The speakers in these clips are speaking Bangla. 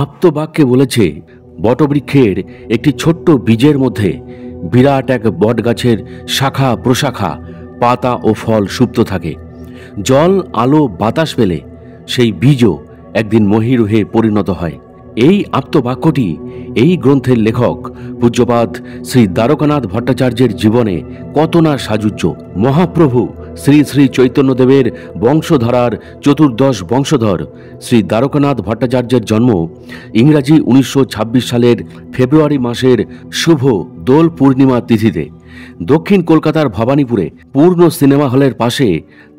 আপ্তবাক্যে বলেছে, বটবৃক্ষের একটি ছোট্ট বীজের মধ্যে বিরাট এক বটগাছের শাখা প্রশাখা, পাতা ও ফল সুপ্ত থাকে। জল, আলো, বাতাস পেলে সেই বীজও একদিন মহীরুহে পরিণত হয়। এই আপ্তবাক্যটি এই গ্রন্থের লেখক পূজ্যপাদ শ্রী দ্বারকানাথ ভট্টাচার্যের জীবনে কত না সাযুজ্য। মহাপ্রভু শ্রী শ্রী চৈতন্যদেবের বংশধারার চতুর্দশ বংশধর শ্রী দ্বারকানাথ ভট্টাচার্যের জন্ম ইংরাজি 1926 সালের ফেব্রুয়ারি মাসের শুভ দোল পূর্ণিমা তিথিতে দক্ষিণ কলকাতার ভবানীপুরে পূর্ণ সিনেমা হলের পাশে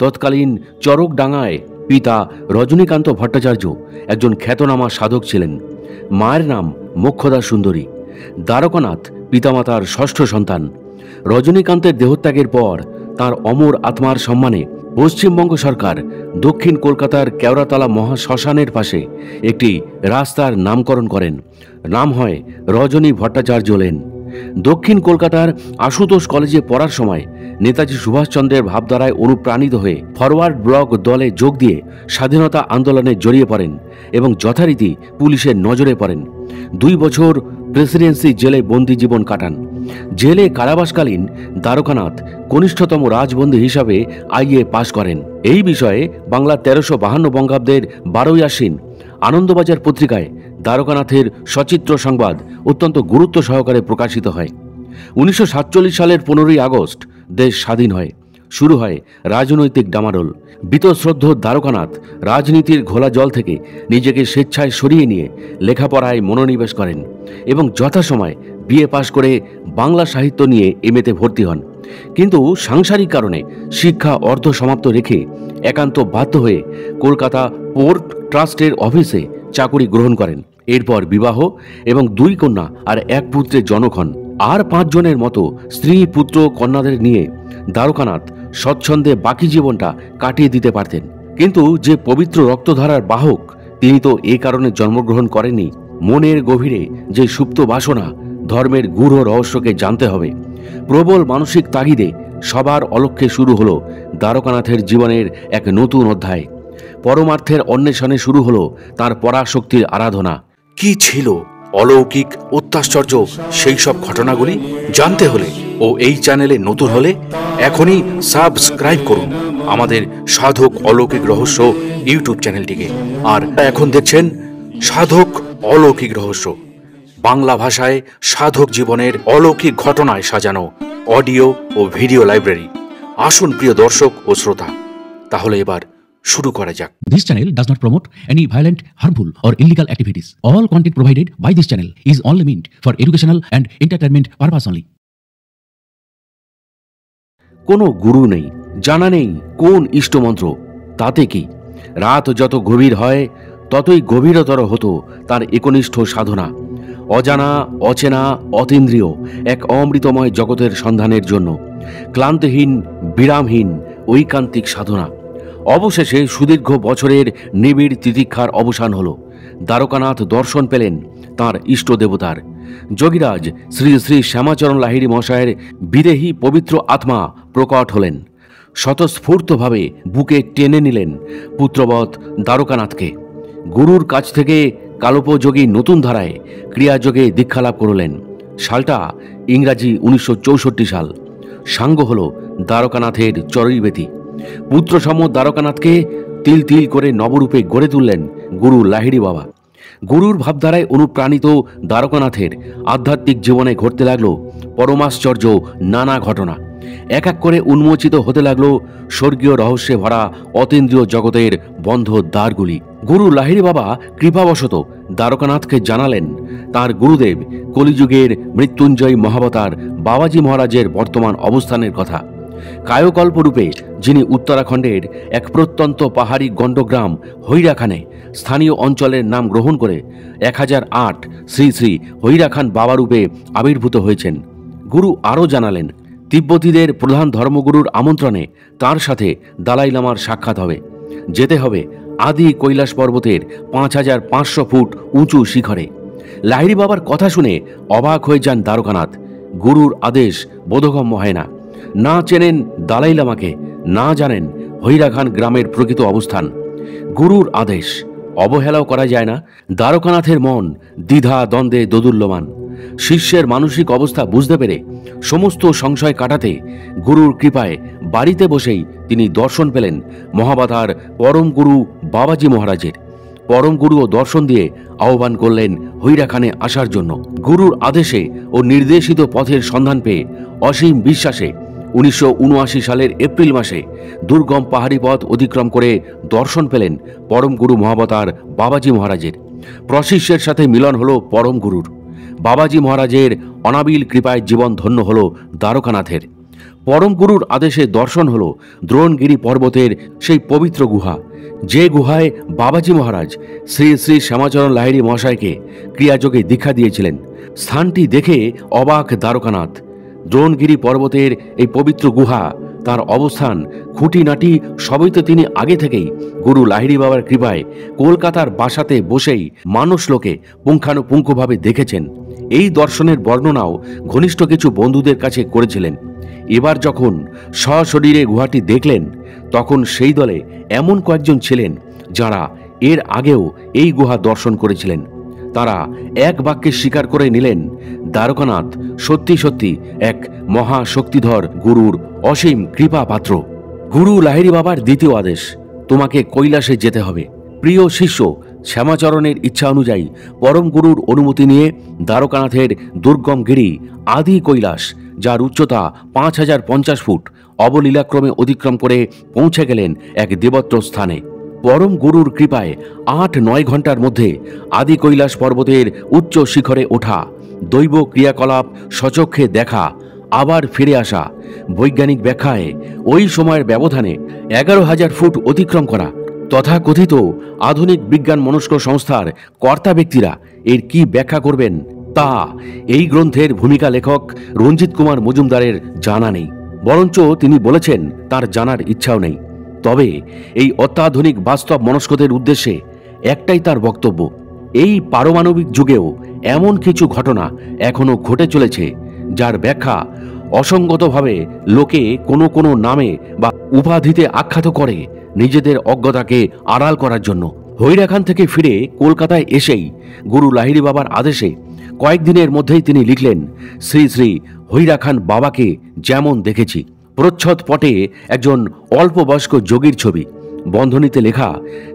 তৎকালীন চরকডাঙ্গায় পিতা রজনীকান্ত ভট্টাচার্য একজন খ্যাতনামা সাধক ছিলেন। মায়ের নাম মোক্ষদা সুন্দরী। দ্বারকানাথ পিতামাতার ষষ্ঠ সন্তান। রজনীকান্তের দেহত্যাগের পর তার অমর আত্মার সম্মানে পশ্চিমবঙ্গ সরকার দক্ষিণ কলকাতার কেওড়াতলা মহাশ্মশানের পাশে একটি রাস্তার নামকরণ করেন। নাম হয় রজনী ভট্টাচার্য লেন। দক্ষিণ কলকাতার আশুতোষ কলেজে পড়ার সময় নেতাজি সুভাষচন্দ্রের ভাবধারায় অনুপ্রাণিত হয়ে ফরওয়ার্ড ব্লক দলে যোগ দিয়ে স্বাধীনতা আন্দোলনে জড়িয়ে পড়েন এবং যথারীতি পুলিশের নজরে পড়েন। 2 বছর প্রেসিডেন্সি জেলে বন্দি জীবন কাটান। জেলে কারাবাসকালীন দ্বারকানাথ কনিষ্ঠতম রাজবন্দী হিসাবে আইএ পাশ করেন। এই বিষয়ে বাংলা 1352 বঙ্গাব্দের 12ই আশ্বিন আনন্দবাজার পত্রিকায় দ্বারকানাথের সচিত্র সংবাদ অত্যন্ত গুরুত্ব সহকারে প্রকাশিত হয়। 1947 সালের 15ই আগস্ট দেশ স্বাধীন হয়। শুরু হয় রাজনৈতিক ডামাডোল। বীতশ্রদ্ধ দ্বারকানাথ রাজনীতির ঘোলা জল থেকে নিজেকে স্বেচ্ছায় সরিয়ে নিয়ে লেখাপড়ায় মনোনিবেশ করেন এবং যথাসময় বিএ পাশ করে বাংলা সাহিত্য নিয়ে এমএতে ভর্তি হন। কিন্তু সাংসারিক কারণে শিক্ষা অর্ধ সমাপ্ত রেখে একান্ত বাধ্য হয়ে কলকাতা পোর্ট ট্রাস্টের অফিসে চাকুরি গ্রহণ করেন। এরপর বিবাহ এবং 2 কন্যা আর 1 পুত্রের জনক হন। আর 5 জনের মতো স্ত্রী, পুত্র, কন্যাদের নিয়ে দ্বারকানাথ স্বচ্ছন্দে বাকি জীবনটা কাটিয়ে দিতে পারতেন। কিন্তু যে পবিত্র রক্তধারার বাহক, তিনি তো এই কারণে জন্মগ্রহণ করেননি। মনের গভীরে যে সুপ্ত বাসনা, ধর্মের গূঢ় রহস্যকে জানতে হবে। প্রবল মানসিক তাগিদে সবার অলক্ষ্যে শুরু হলো দ্বারকানাথের জীবনের এক নতুন অধ্যায়। পরমার্থের অন্বেষণে শুরু হলো তার পরাশক্তির আরাধনা। কি ছিল অলৌকিক অত্যাশ্চর্য সেই সব ঘটনাগুলি জানতে হলে ও এই চ্যানেলে নতুন হলে এখনই সাবস্ক্রাইব করুন আমাদের সাধক অলৌকিক রহস্য ইউটিউব চ্যানেলটিকে। আর এখন দেখছেন সাধক অলৌকিক রহস্য, বাংলা ভাষায় সাধক জীবনের অলৌকিক ঘটনায় সাজানো অডিও ও ভিডিও লাইব্রেরি। আসুন প্রিয় দর্শক ও শ্রোতা, তাহলে এবার শুরু করা যাক। This channel does not promote any violent, harmful or illegal activities. All content provided by this channel is only meant for educational and entertainment purpose only. কোনো গুরু নেই, জানা নেই কোন ইষ্টমন্ত্র। তাতে কি, রাত যত গভীর হয় ততই গভীরতর হতো তার একনিষ্ঠ সাধনা। অজানা, অচেনা, অতীন্দ্রিয় এক অমৃতময় জগতের সন্ধানের জন্য ক্লান্তিহীন, বিরামহীন ঐকান্তিক সাধনা। অবশেষে সুদীর্ঘ বছরের নিবিড় তিতিক্ষার অবসান হল। দ্বারকানাথ দর্শন পেলেন তাঁর ইষ্ট দেবতার। যোগীরাজ শ্রী শ্রী শ্যামাচরণ লাহিড়ী মশায়ের বিদেহী পবিত্র আত্মা প্রকট হলেন। স্বতঃস্ফূর্তভাবে বুকে টেনে নিলেন পুত্রবৎ দ্বারকানাথকে। গুরুর কাছ থেকে কালোপযোগী নতুন ধারায় ক্রিয়াযোগে দীক্ষালাভ করলেন। সালটা ইংরাজি 1964 সাল। সাঙ্গ হল দ্বারকানাথের চরৈবেতি। পুত্রসম দ্বারকানাথকে তিল তিল করে নবরূপে গড়ে তুললেন গুরু লাহিড়ী বাবা। গুরুর ভাবধারায় অনুপ্রাণিত দ্বারকানাথের আধ্যাত্মিক জীবনে ঘটতে লাগলো পরমাশ্চর্য নানা ঘটনা। এক এক করে উন্মোচিত হতে লাগলো স্বর্গীয় রহস্যে ভরা অতীন্দ্রিয় জগতের বন্ধ দ্বারগুলি। গুরু লাহিড়ী বাবা কৃপাবশত দ্বারকানাথকে জানালেন তার গুরুদেব কলিযুগের মৃত্যুঞ্জয়ী মহাবতার বাবাজি মহারাজের বর্তমান অবস্থানের কথা। কায়কল্পরূপে যিনি উত্তরাখণ্ডের এক প্রত্যন্ত পাহাড়ি গণ্ডগ্রাম হৈরাখানে স্থানীয় অঞ্চলের নাম গ্রহণ করে 1008 শ্রী শ্রী হৈরাখান বাবারূপে আবির্ভূত হয়েছেন। গুরু আরও জানালেন তিব্বতীদের প্রধান ধর্মগুরুর আমন্ত্রণে তার সাথে দালাই লামার সাক্ষাৎ হবে। যেতে হবে আদি কৈলাস পর্বতের 5500 ফুট উঁচু শিখরে। লাহিড়ী বাবার কথা শুনে অবাক হয়ে যান দ্বারকানাথ। গুরুর আদেশ বোধগম্য হয় না। না চেনেন দালাই লামাকে, না জানেন হৈরাখান গ্রামের প্রকৃত অবস্থান। গুরুর আদেশ, অবহেলাও করা যায় না। দ্বারকানাথের মন দ্বিধা দ্বন্দ্বে দোদুল্যমান। শিষ্যের মানসিক অবস্থা বুঝতে পেরে সমস্ত সংশয় কাটাতে গুরুর কৃপায় বাড়িতে বসেই তিনি দর্শন পেলেন মহাবাধার পরম গুরু বাবাজি মহারাজের। পরম গুরুও দর্শন দিয়ে আহ্বান করলেন হৈরাখানে আসার জন্য। গুরুর আদেশে ও নির্দেশিত পথের সন্ধান পেয়ে অসীম বিশ্বাসে 1979 সালের এপ্রিল মাসে দুর্গম পাহাড়ি পথ অতিক্রম করে দর্শন পেলেন পরম গুরু মহাবতার বাবাজি মহারাজের। প্রশিষ্যের সাথে মিলন হলো পরম গুরুর। বাবাজি মহারাজের অনাবিল কৃপায় জীবন ধন্য হল দ্বারকানাথের। পরম গুরুর আদেশে দর্শন হল দ্রোণগিরি পর্বতের সেই পবিত্র গুহা, যে গুহায় বাবাজি মহারাজ শ্রী শ্রী শ্যামাচরণ লাহিড়ী মহাশয়কে ক্রিয়াযোগে দীক্ষা দিয়েছিলেন। স্থানটি দেখে অবাক দ্বারকানাথ। দ্রোণগিরি পর্বতের এই পবিত্র গুহা, তার অবস্থান, খুঁটিনাটি সবই তো তিনি আগে থেকেই গুরু লাহিড়ী বাবার কৃপায় কলকাতার বাসাতে বসেই মানুষ লোকে পুঙ্খানুপুঙ্খভাবে দেখেছেন। এই দর্শনের বর্ণনাও ঘনিষ্ঠ কিছু বন্ধুদের কাছে করেছিলেন। এবার যখন সশরীরে গুহাটি দেখলেন, তখন সেই দলে এমন কয়েকজন ছিলেন যারা এর আগেও এই গুহা দর্শন করেছিলেন। তারা এক বাক্যে স্বীকার করে নিলেন দ্বারকানাথ সত্যি সত্যি এক মহাশক্তিধর গুরুর অসীম কৃপা পাত্র। গুরু লাহিড়ী বাবার দ্বিতীয় আদেশ, তোমাকে কৈলাসে যেতে হবে। প্রিয় শিষ্য শ্যামাচরণের ইচ্ছা অনুযায়ী পরম গুরুর অনুমতি নিয়ে দ্বারকানাথের দুর্গম গিরি আদি কৈলাস, যার উচ্চতা 5050 ফুট, অবলীলাক্রমে অতিক্রম করে পৌঁছে গেলেন এক দেবত্র স্থানে। পরম গুরুর কৃপায় 8-9 ঘন্টার মধ্যে আদি কৈলাস পর্বতের উচ্চ শিখরে ওঠা, দৈব ক্রিয়াকলাপ সচক্ষে দেখা, আবার ফিরে আসা, বৈজ্ঞানিক ব্যাখ্যায় ওই সময়ের ব্যবধানে 11,000 ফুট অতিক্রম করা। তথাকথিত আধুনিক বিজ্ঞান মনস্ক সংস্থার কর্তা ব্যক্তিরা এর কি ব্যাখ্যা করবেন তা এই গ্রন্থের ভূমিকা লেখক রঞ্জিত কুমার মজুমদারের জানা নেই, বরঞ্চ তিনি বলেছেন তার জানার ইচ্ছাও নেই। তবে এই অত্যাধুনিক বাস্তব মনস্কদের উদ্দেশ্যে একটাই তার বক্তব্য, এই পারমাণবিক যুগেও এমন কিছু ঘটনা এখনো ঘটে চলেছে যার ব্যাখ্যা অসঙ্গতভাবে লোকে কোনো কোনো নামে বা উপাধিতে আখ্যাত করে নিজেদের অজ্ঞতাকে আড়াল করার জন্য। হৈরাখান থেকে ফিরে কলকাতায় এসেই গুরু লাহিড়ী বাবার আদেশে কয়েকদিনের মধ্যেই তিনি লিখলেন, শ্রী শ্রী হৈরাখান বাবাকে যেমন দেখেছি। প্রচ্ছদ পটে একজন অল্প বয়স্ক যোগীর ছবি, বন্ধনীতে লেখা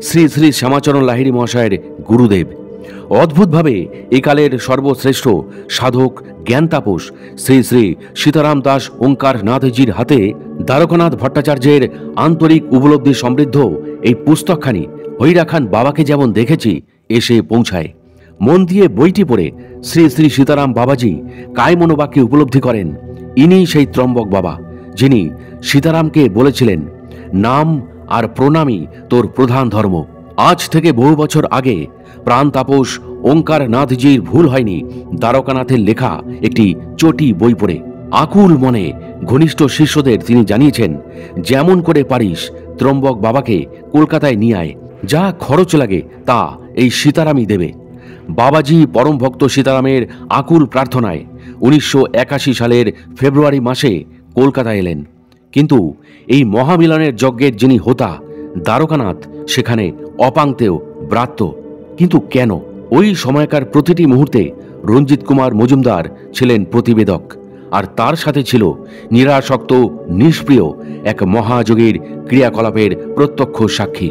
শ্রী শ্রী শ্যামাচরণ লাহিড়ী মহাশয়ের গুরুদেব। অদ্ভুতভাবে একালের সর্বশ্রেষ্ঠ সাধক জ্ঞান তাপস শ্রী শ্রী সীতারাম দাস ওঙ্কার নাথজির হাতে দ্বারকানাথ ভট্টাচার্যের আন্তরিক উপলব্ধি সমৃদ্ধ এই পুস্তকখানি হৈরাখান বাবাকে যেমন দেখেছি এসে পৌঁছায়। মন দিয়ে বইটি পড়ে শ্রী শ্রী সীতারাম বাবাজি কায়মনোবাক্যে উপলব্ধি করেন ইনি সেই ত্রম্বক বাবা, যিনি সীতারামকে বলেছিলেন, নাম আর প্রণামই তোর প্রধান ধর্ম। আজ থেকে বহু বছর আগে প্রাণ তাপস ওঙ্কার নাথজির ভুল হয়নি দ্বারকানাথের লেখা একটি চটি বই পড়ে। আকুল মনে ঘনিষ্ঠ শিষ্যদের তিনি জানিয়েছেন, যেমন করে পারিস ত্রম্বক বাবাকে কলকাতায় নিয়ে আয়, যা খরচ লাগে তা এই সীতারামই দেবে। বাবাজি পরম ভক্ত সীতারামের আকুল প্রার্থনায় 1981 সালের ফেব্রুয়ারি মাসে কলকাতা এলেন। কিন্তু এই মহামিলনের যজ্ঞের যিনি হোতা দ্বারকানাথ সেখানে অপাংতেও ব্রাত্য। কিন্তু কেন? ওই সময়কার প্রতিটি মুহূর্তে রঞ্জিত কুমার মজুমদার ছিলেন প্রতিবেদক, আর তার সাথে ছিল নিরাসক্ত নিষ্প্রিয় এক মহাযোগীর ক্রিয়াকলাপের প্রত্যক্ষ সাক্ষী।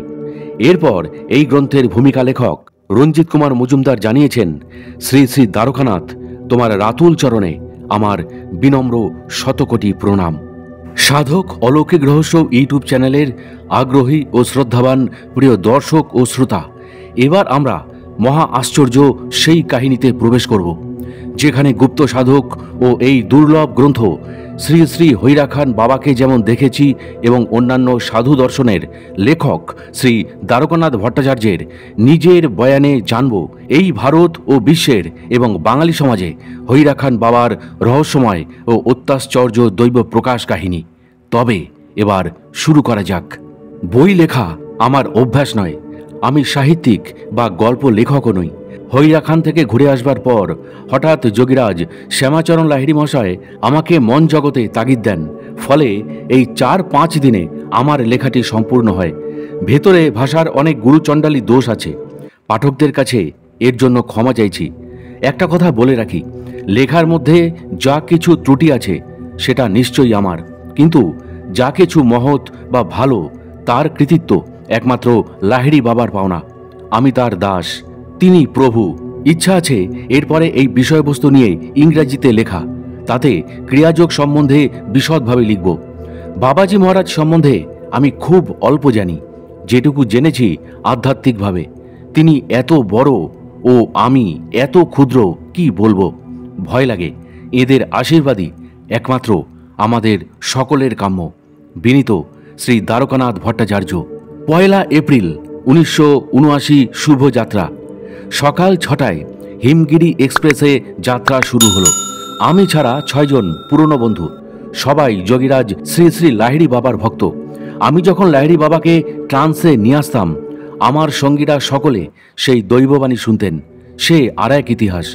এরপর এই গ্রন্থের ভূমিকা লেখক রঞ্জিত কুমার মজুমদার জানিয়েছেন, শ্রী শ্রী দ্বারকানাথ তোমার রাতুল চরণে আমার বিনম্র শতকোটি প্রণাম। সাধক অলৌকিক রহস্য ইউটিউব চ্যানেলের আগ্রহী ও শ্রদ্ধাবান প্রিয় দর্শক ও শ্রোতা, এবার আমরা মহা আশ্চর্য সেই কাহিনীতে প্রবেশ করব, যেখানে গুপ্ত সাধক ও এই দুর্লভ গ্রন্থ শ্রী শ্রী হৈরাখান বাবাকে যেমন দেখেছি এবং অন্যান্য সাধু দর্শনের লেখক শ্রী দ্বারকানাথ ভট্টাচার্যের নিজের বয়ানে জানব এই ভারত ও বিশ্বের এবং বাঙালি সমাজে হৈরাখান বাবার রহস্যময় ও অত্যাশ্চর্য দৈব প্রকাশ কাহিনী। তবে এবার শুরু করা যাক। বই লেখা আমার অভ্যাস নয়, আমি সাহিত্যিক বা গল্প লেখকও নই। হৈরাখান থেকে ঘুরে আসবার পর হঠাৎ যোগীরাজ শ্যামাচরণ লাহিড়ী মহাশয় আমাকে মন জগতে তাগিদ দেন, ফলে এই 4-5 দিনে আমার লেখাটি সম্পূর্ণ হয়। ভেতরে ভাষার অনেক গুরুচণ্ডালী দোষ আছে, পাঠকদের কাছে এর জন্য ক্ষমা চাইছি। একটা কথা বলে রাখি, লেখার মধ্যে যা কিছু ত্রুটি আছে সেটা নিশ্চয়ই আমার, কিন্তু যা কিছু মহৎ বা ভালো তার কৃতিত্ব একমাত্র লাহিড়ী বাবার পাওনা। আমি তার দাস, তিনি প্রভু। ইচ্ছা আছে এরপরে এই বিষয়বস্তু নিয়ে ইংরেজিতে লেখা, তাতে ক্রিয়াযোগ সম্বন্ধে বিশদভাবে লিখব। বাবাজি মহারাজ সম্বন্ধে আমি খুব অল্প জানি, যেটুকু জেনেছি আধ্যাত্মিকভাবে। তিনি এত বড় ও আমি এত ক্ষুদ্র, কি বলবো। ভয় লাগে। এদের আশীর্বাদই একমাত্র আমাদের সকলের কাম্য। বিনীত শ্রী দ্বারকানাথ ভট্টাচার্য। 1 এপ্রিল 1979 শুভযাত্রা। সকাল 6টায় হিমগিরি এক্সপ্রেসে যাত্রা শুরু হলো। আমি ছাড়া 6 জন পুরনো বন্ধু, সবাই যোগীরাজ শ্রী শ্রী লাহিড়ী বাবার ভক্ত। আমি যখন লাহিড়ী বাবাকে ট্রান্সে নিয়ে আসতাম, আমার সঙ্গীরা সকলে সেই দৈববাণী শুনতেন। সে আর এক ইতিহাস।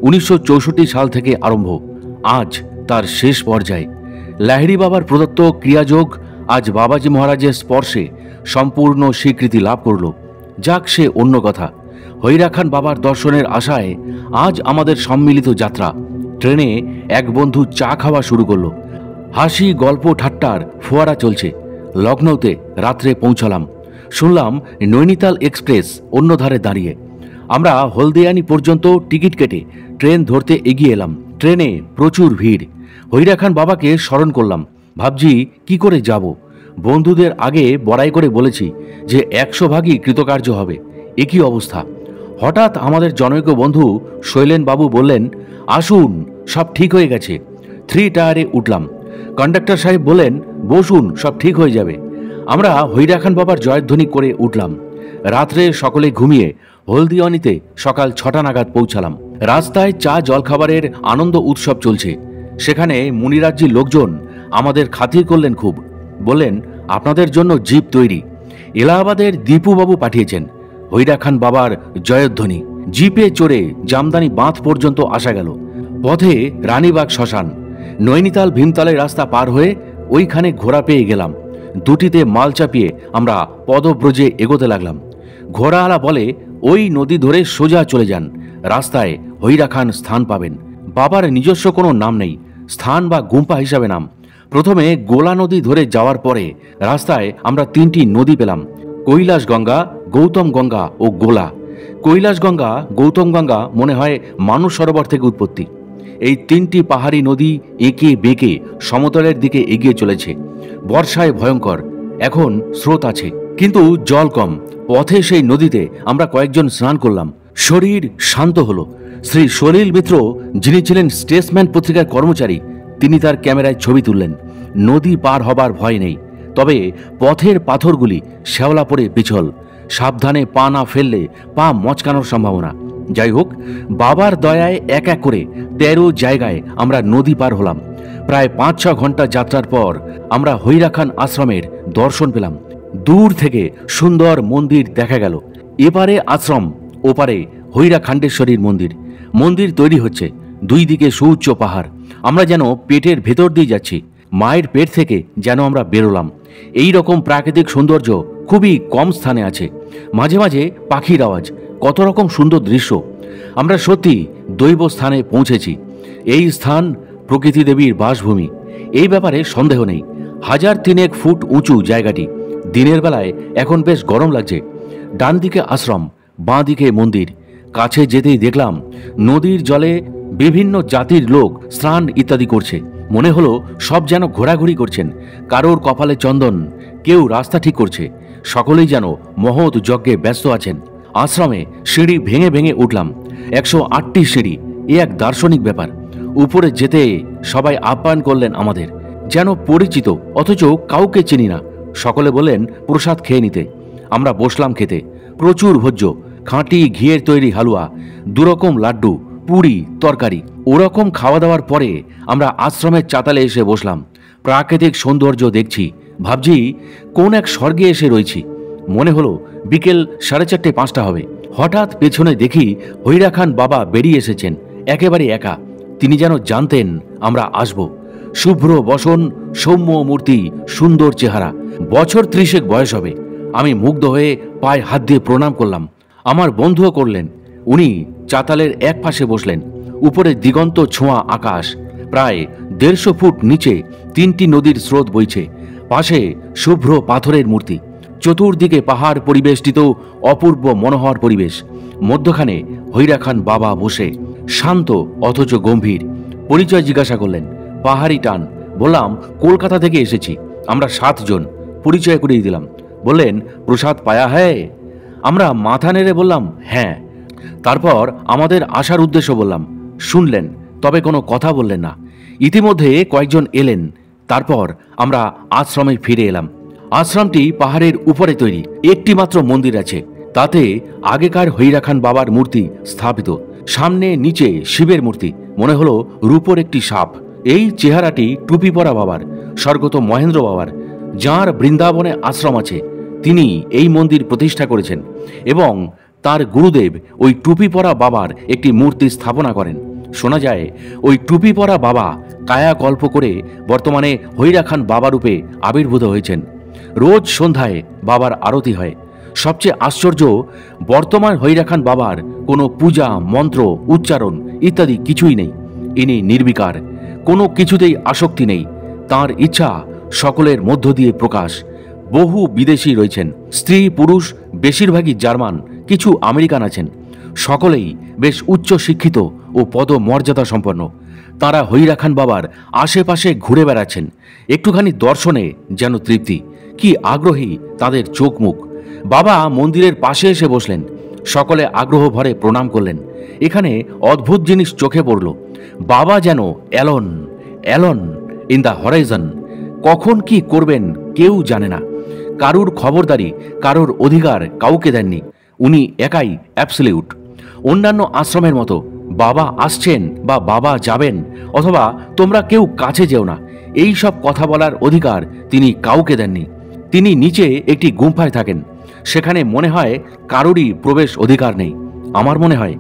1964 সাল থেকে আরম্ভ, আজ তার শেষ পর্যায়ে। লাহিড়ী বাবার প্রদত্ত ক্রিয়াযোগ আজ বাবাজি মহারাজের স্পর্শে সম্পূর্ণ স্বীকৃতি লাভ করল। যাক, সে অন্য কথা। হৈরা খান বাবার দর্শনের আশায় আজ আমাদের সম্মিলিত যাত্রা। ট্রেনে এক বন্ধু চা খাওয়া শুরু করলো। হাসি, গল্প, ঠাট্টার ফোয়ারা চলছে। লখনৌতে রাত্রে পৌঁছালাম। শুনলাম নৈনিতাল এক্সপ্রেস অন্য ধারে দাঁড়িয়ে। আমরা হলদিয়ানি পর্যন্ত টিকিট কেটে ট্রেন ধরতে এগিয়ে এলাম। ট্রেনে প্রচুর ভিড়। হৈরা খান বাবাকে স্মরণ করলাম। ভাবছি কি করে যাব। বন্ধুদের আগে বড়াই করে বলেছি যে 100 ভাগই কৃতকার্য হবে। একই অবস্থা। হঠাৎ আমাদের জনৈক বন্ধু শৈলেন বাবু বললেন, আসুন, সব ঠিক হয়ে গেছে। 3 টায়ারে উঠলাম। কন্ডাক্টর সাহেব বললেন, বসুন, সব ঠিক হয়ে যাবে। আমরা হৈরা খান বাবার জয়ধ্বনি করে উঠলাম। রাত্রে সকলে ঘুমিয়ে হলদিয়ানিতে সকাল 6টা নাগাদ পৌঁছালাম। রাস্তায় চা জলখাবারের আনন্দ উৎসব চলছে। সেখানে মুনিরাজ্যির লোকজন আমাদের খাতির করলেন খুব। বললেন, আপনাদের জন্য জিপ তৈরি। এলাহাবাদের দীপুবাবু পাঠিয়েছেন। হৈরা খান বাবার জয়ধ্বনি। জিপে চড়ে জামদানি বাঁধ পর্যন্ত আসা গেল। পথে রানীবাগ শ্মশান। নৈনিতাল ভীমতালের রাস্তা পার হয়ে ওইখানে ঘোড়া পেয়ে গেলাম। দুটিতে মাল চাপিয়ে আমরা পদব্রজে এগোতে লাগলাম। ঘোড়াওয়ালা বলে, ওই নদী ধরে সোজা চলে যান, রাস্তায় হৈরা খান স্থান পাবেন। বাবার নিজস্ব কোনো নাম নেই, স্থান বা গুম্পা হিসাবে নাম। প্রথমে গোলা নদী ধরে যাওয়ার পরে রাস্তায় আমরা 3টি নদী পেলাম, কৈলাস গঙ্গা, গৌতম গঙ্গা ও গোলা। কৈলাস গঙ্গা, গৌতম গঙ্গা মনে হয় মানস সরোবর থেকে উৎপত্তি। এই 3টি পাহাড়ি নদী এঁকে বেঁকে সমতলের দিকে এগিয়ে চলেছে। বর্ষায় ভয়ঙ্কর। এখন স্রোত আছে, কিন্তু জল কম। পথে সেই নদীতে আমরা কয়েকজন স্নান করলাম। শরীর শান্ত হলো। শ্রী সলিল মিত্র, যিনি ছিলেন স্টেটসম্যান পত্রিকার কর্মচারী, তিনি তার ক্যামেরায় ছবি তুললেন। নদী পার হবার ভয় নেই, তবে পথের পাথরগুলি শ্যাওলা পড়ে পিছল। সাবধানে পা না ফেললে পা মচকানোর সম্ভাবনা। যাই হোক, বাবার দয়ায় এক এক করে 13 জায়গায় আমরা নদী পার হলাম। প্রায় 5-6 ঘন্টা যাত্রার পর আমরা হৈরা খান আশ্রমের দর্শন পেলাম। দূর থেকে সুন্দর মন্দির দেখা গেল। এপারে আশ্রম, ওপারে হৈরা খান্ডেশ্বরীর মন্দির। মন্দির তৈরি হচ্ছে। 2 দিকে সুউচ্চ পাহাড়। আমরা যেন পেটের ভেতর দিয়ে যাচ্ছি। মায়ের পেট থেকে যেন আমরা বেরোলাম। এই রকম প্রাকৃতিক সৌন্দর্য খুবই কম স্থানে আছে। মাঝে মাঝে পাখির আওয়াজ, কত রকম সুন্দর দৃশ্য। আমরা সত্যি দৈব স্থানে পৌঁছেছি। এই স্থান প্রকৃতি দেবীর বাসভূমি, এই ব্যাপারে সন্দেহ নেই। 1003 ফুট উঁচু জায়গাটি। দিনের বেলায় এখন বেশ গরম লাগছে। ডান দিকে আশ্রম, বাঁ দিকে মন্দির। কাছে যেতেই দেখলাম নদীর জলে বিভিন্ন জাতির লোক স্নান ইত্যাদি করছে। মনে হলো সব যেন ঘোরাঘুরি করছেন। কারোর কপালে চন্দন, কেউ রাস্তা ঠিক করছে। সকলেই যেন মহৎ যজ্ঞে ব্যস্ত আছেন। আশ্রমে সিঁড়ি ভেঙে ভেঙে উঠলাম। 108টি সিঁড়ি। এ এক দার্শনিক ব্যাপার। উপরে যেতে সবাই আপ্যায়ন করলেন আমাদের, যেন পরিচিত, অথচ কাউকে চিনি না। সকলে বললেন প্রসাদ খেয়ে নিতে। আমরা বসলাম খেতে। প্রচুর ভোজ্য, খাঁটি ঘিয়ের তৈরি হালুয়া, 2 রকম লাড্ডু, পুরি, তরকারি। ওরকম খাওয়া দাওয়ার পরে আমরা আশ্রমের চাতালে এসে বসলাম। প্রাকৃতিক সৌন্দর্য দেখছি। ভাবছি কোন এক স্বর্গে এসে রয়েছি। মনে হলো বিকেল 4:30-5টা হবে। হঠাৎ পেছনে দেখি হৈরা খান বাবা বেরিয়ে এসেছেন, একেবারে একা। তিনি যেন জানতেন আমরা আসব। শুভ্র বসন, সৌম্য মূর্তি, সুন্দর চেহারা। বছর 30 বয়স হবে। আমি মুগ্ধ হয়ে পায়ে হাত দিয়ে প্রণাম করলাম। আমার বন্ধুও করলেন। উনি চাতালের এক পাশে বসলেন। উপরে দিগন্ত ছোঁয়া আকাশ, প্রায় 150 ফুট নিচে 3টি নদীর স্রোত বইছে, পাশে শুভ্র পাথরের মূর্তি, চতুর্দিকে পাহাড় পরিবেষ্টিত অপূর্ব মনোহর পরিবেশ। মধ্যখানে হৈরা খান বাবা বসে, শান্ত অথচ গম্ভীর। পরিচয় জিজ্ঞাসা করলেন। পাহাড়ি টান। বললাম, কলকাতা থেকে এসেছি, আমরা 7 জন। পরিচয় করিয়ে দিলাম। বললেন, প্রসাদ পায়া হ্যায়? আমরা মাথা নেড়ে বললাম হ্যাঁ। তারপর আমাদের আসার উদ্দেশ্য বললাম। শুনলেন, তবে কোনো কথা বললেন না। ইতিমধ্যে কয়েকজন এলেন। তারপর আমরা আশ্রমে ফিরে এলাম। আশ্রমটি পাহাড়ের উপরে তৈরি। একটি মাত্র মন্দির আছে, তাতে আগেকার হৈরা খান বাবার মূর্তি স্থাপিত। সামনে নিচে শিবের মূর্তি, মনে হলো রূপোর একটি সাপ। এই চেহারাটি টুপি পরা বাবার, স্বর্গত মহেন্দ্র বাবার, যাঁর বৃন্দাবনে আশ্রম আছে। তিনি এই মন্দির প্রতিষ্ঠা করেছেন এবং তার গুরুদেব ওই টুপি পরা বাবার একটি মূর্তি স্থাপনা করেন। শোনা যায় ওই টুপি পরা বাবা কায়াকল্প করে বর্তমানে হৈরা খান বাবা রূপে আবির্ভূত হয়েছেন। রোজ সন্ধ্যায় বাবার আরতি হয়। সবচেয়ে আশ্চর্য, বর্তমান হৈরা খান বাবার কোনো পূজা, মন্ত্র, উচ্চারণ ইত্যাদি কিছুই নেই। ইনি নির্বিকার, কোনো কিছুতেই আসক্তি নেই। তার ইচ্ছা সকলের মধ্য দিয়ে প্রকাশ। বহু বিদেশি রয়েছেন, স্ত্রী পুরুষ বেশিরভাগই জার্মান, কিছু আমেরিকান আছেন। সকলেই বেশ উচ্চ শিক্ষিত ও পদমর্যাদা সম্পন্ন। তারা হৈরা খান বাবার আশেপাশে ঘুরে বেড়াচ্ছেন। একটুখানি দর্শনে যেন তৃপ্তি। কি আগ্রহী তাদের চোখ মুখ। বাবা মন্দিরের পাশে এসে বসলেন। সকলে আগ্রহ ভরে প্রণাম করলেন। এখানে অদ্ভুত জিনিস চোখে পড়ল। বাবা যেন alone alone in the horizon. কখন কি করবেন কেউ জানে না। কারুর খবরদারি, কারুর অধিকার কাউকে দেননি। উনি একাই অ্যাবসলিউট। অন্যান্য আশ্রমের মতো বাবা আসছেন বা বাবা যাবেন অথবা তোমরা কেউ কাছে যেও না, এই সব কথা বলার অধিকার তিনি কাউকে দেননি। তিনি নিচে একটি গুম্ফায় থাকেন। সেখানে মনে হয় কারোরই প্রবেশ অধিকার নেই। আমার মনে হয়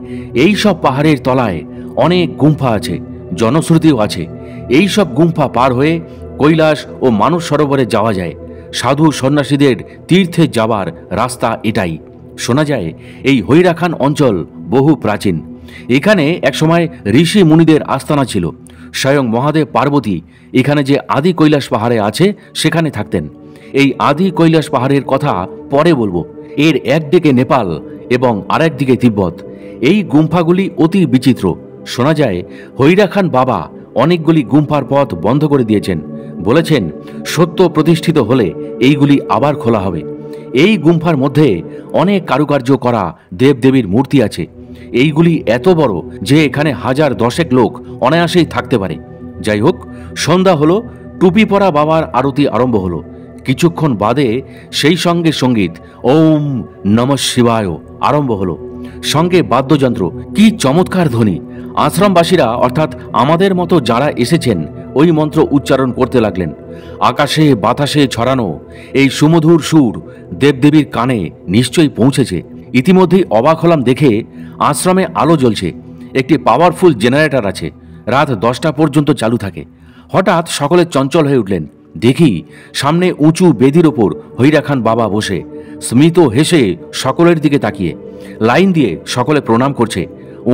এই সব পাহাড়ের তলায় অনেক গুম্ফা আছে, জনশ্রুতিও আছে। এই সব গুম্ফা পার হয়ে কৈলাস ও মানস সরোবরে যাওয়া যায়। সাধু সন্ন্যাসীদের তীর্থে যাবার রাস্তা এটাই। শোনা যায় এই হৈরা খান অঞ্চল বহু প্রাচীন। এখানে একসময় ঋষি মুনিদের আস্তানা ছিল। স্বয়ং মহাদেব পার্বতী এখানে যে আদি কৈলাস পাহাড়ে আছে সেখানে থাকতেন। এই আদি কৈলাস পাহাড়ের কথা পরে বলবো। এর একদিকে নেপাল এবং আরেক দিকে তিব্বত। এই গুম্ফাগুলি অতি বিচিত্র। শোনা যায় হৈরা খান বাবা অনেকগুলি গুম্ফার পথ বন্ধ করে দিয়েছেন। বলেছেন সত্য প্রতিষ্ঠিত হলে এইগুলি আবার খোলা হবে। এই গুম্ফার মধ্যে অনেক কারুকার্য করা দেবদেবীর মূর্তি আছে। এইগুলি এত বড় যে এখানে 1000-10 লোক অনায়াসেই থাকতে পারে। যাই হোক, সন্ধ্যা হলো, টুপি পরা বাবার আরতি আরম্ভ হলো। কিছুক্ষণ বাদে সেই সঙ্গে সঙ্গীত ওম নমঃ শিবায় আরম্ভ হলো। সঙ্গে বাদ্যযন্ত্র। কি চমৎকার ধ্বনি! আশ্রমবাসীরা অর্থাৎ আমাদের মতো যারা এসেছেন ওই মন্ত্র উচ্চারণ করতে লাগলেন। আকাশে বাতাসে ছড়ানো এই সুমধুর সুর দেবদেবীর কানে নিশ্চয়ই পৌঁছেছে। ইতিমধ্যেই অবাক হলাম দেখে আশ্রমে আলো জ্বলছে। একটি পাওয়ারফুল জেনারেটর আছে, রাত 10টা পর্যন্ত চালু থাকে। হঠাৎ সকলে চঞ্চল হয়ে উঠলেন। দেখি সামনে উঁচু বেদির ওপর হৈরা খান বাবা বসে, স্মিত হেসে সকলের দিকে তাকিয়ে। লাইন দিয়ে সকলে প্রণাম করছে।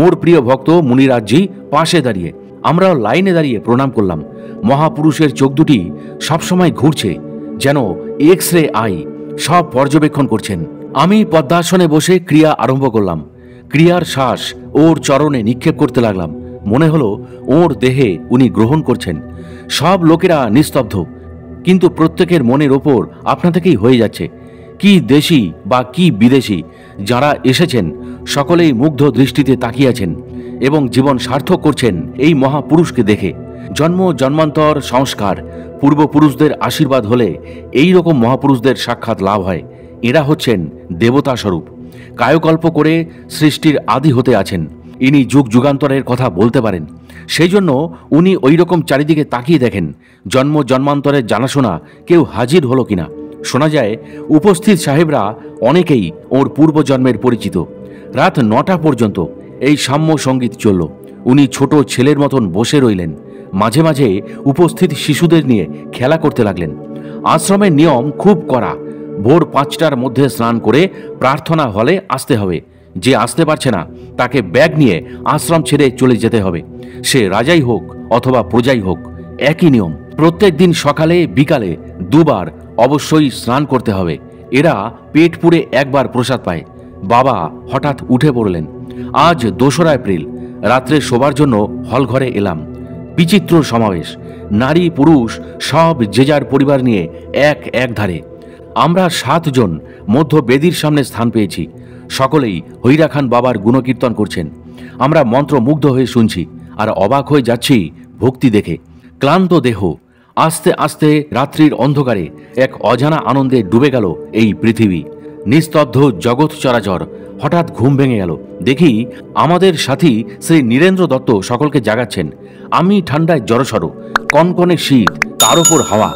ওর প্রিয় ভক্ত মুনিরাজজি পাশে দাঁড়িয়ে। আমরাও লাইনে দাঁড়িয়ে প্রণাম করলাম। মহাপুরুষের চোখ দুটি সবসময় ঘুরছে, যেন এক্স রে আই, সব পর্যবেক্ষণ করছেন। আমি পদ্মাসনে বসে ক্রিয়া আরম্ভ করলাম। ক্রিয়ার শ্বাস ওর চরণে নিক্ষেপ করতে লাগলাম। মনে হলো ওর দেহে উনি গ্রহণ করছেন। সব লোকেরা নিস্তব্ধ, কিন্তু প্রত্যেকের মনের ওপর আপনা থেকেই হয়ে যাচ্ছে। কি দেশি বা কি বিদেশি যারা এসেছেন সকলেই মুগ্ধ দৃষ্টিতে তাকিয়েছেন এবং জীবন সার্থক করছেন এই মহাপুরুষকে দেখে। জন্ম জন্মান্তর সংস্কার পূর্বপুরুষদের আশীর্বাদ হলে এই রকম মহাপুরুষদের সাক্ষাৎ লাভ হয়। এরা হচ্ছেন দেবতা স্বরূপ। কায়কল্প করে সৃষ্টির আদি হতে আছেন। ইনি যুগ যুগান্তরের কথা বলতে পারেন। সেই জন্য উনি ওই রকম চারিদিকে তাকিয়ে দেখেন জন্ম জন্মান্তরের জানাশোনা কেউ হাজির হলো কিনা। শোনা যায় উপস্থিত সাহেবরা অনেকেই ওর পূর্বজন্মের পরিচিত। রাত 9টা পর্যন্ত এই সাম্য সঙ্গীত চলল। উনি ছোট ছেলের মতন বসে রইলেন। মাঝে মাঝে উপস্থিত শিশুদের নিয়ে খেলা করতে লাগলেন। আশ্রমের নিয়ম খুব কড়া। ভোর 5টার মধ্যে স্নান করে প্রার্থনা হলে আসতে হবে। যে আসতে পারছে না তাকে ব্যাগ নিয়ে আশ্রম ছেড়ে চলে যেতে হবে। সে রাজাই হোক অথবা প্রজাই হোক, একই নিয়ম। প্রত্যেক দিন সকালে বিকালে দুবার অবশ্যই স্নান করতে হবে। এরা পেট পুড়ে একবার প্রসাদ পায়। বাবা হঠাৎ উঠে পড়লেন। আজ 2রা এপ্রিল, রাত্রে শোবার জন্য হলঘরে এলাম। বিচিত্র সমাবেশ, নারী পুরুষ সব যে যার পরিবার নিয়ে এক এক ধারে। আমরা 7 জন মধ্য বেদির সামনে স্থান পেয়েছি। সকলেই হৈরা খান বাবার গুণকীর্তন করছেন। আমরা মন্ত্রমুগ্ধ হয়ে শুনছি আর অবাক হয়ে যাচ্ছি ভক্তি দেখে। ক্লান্ত দেহ আস্তে আস্তে রাত্রির অন্ধকারে এক অজানা আনন্দে ডুবে গেল এই পৃথিবী। নিস্তব্ধ জগৎ চরাচর। হঠাৎ ঘুম ভেঙে গেল। দেখি আমাদের সাথী শ্রী নীরেন্দ্র দত্ত সকলকে জাগাচ্ছেন। আমি ঠান্ডায় জড়সড়, কনকনে শীত, তার উপর হাওয়া।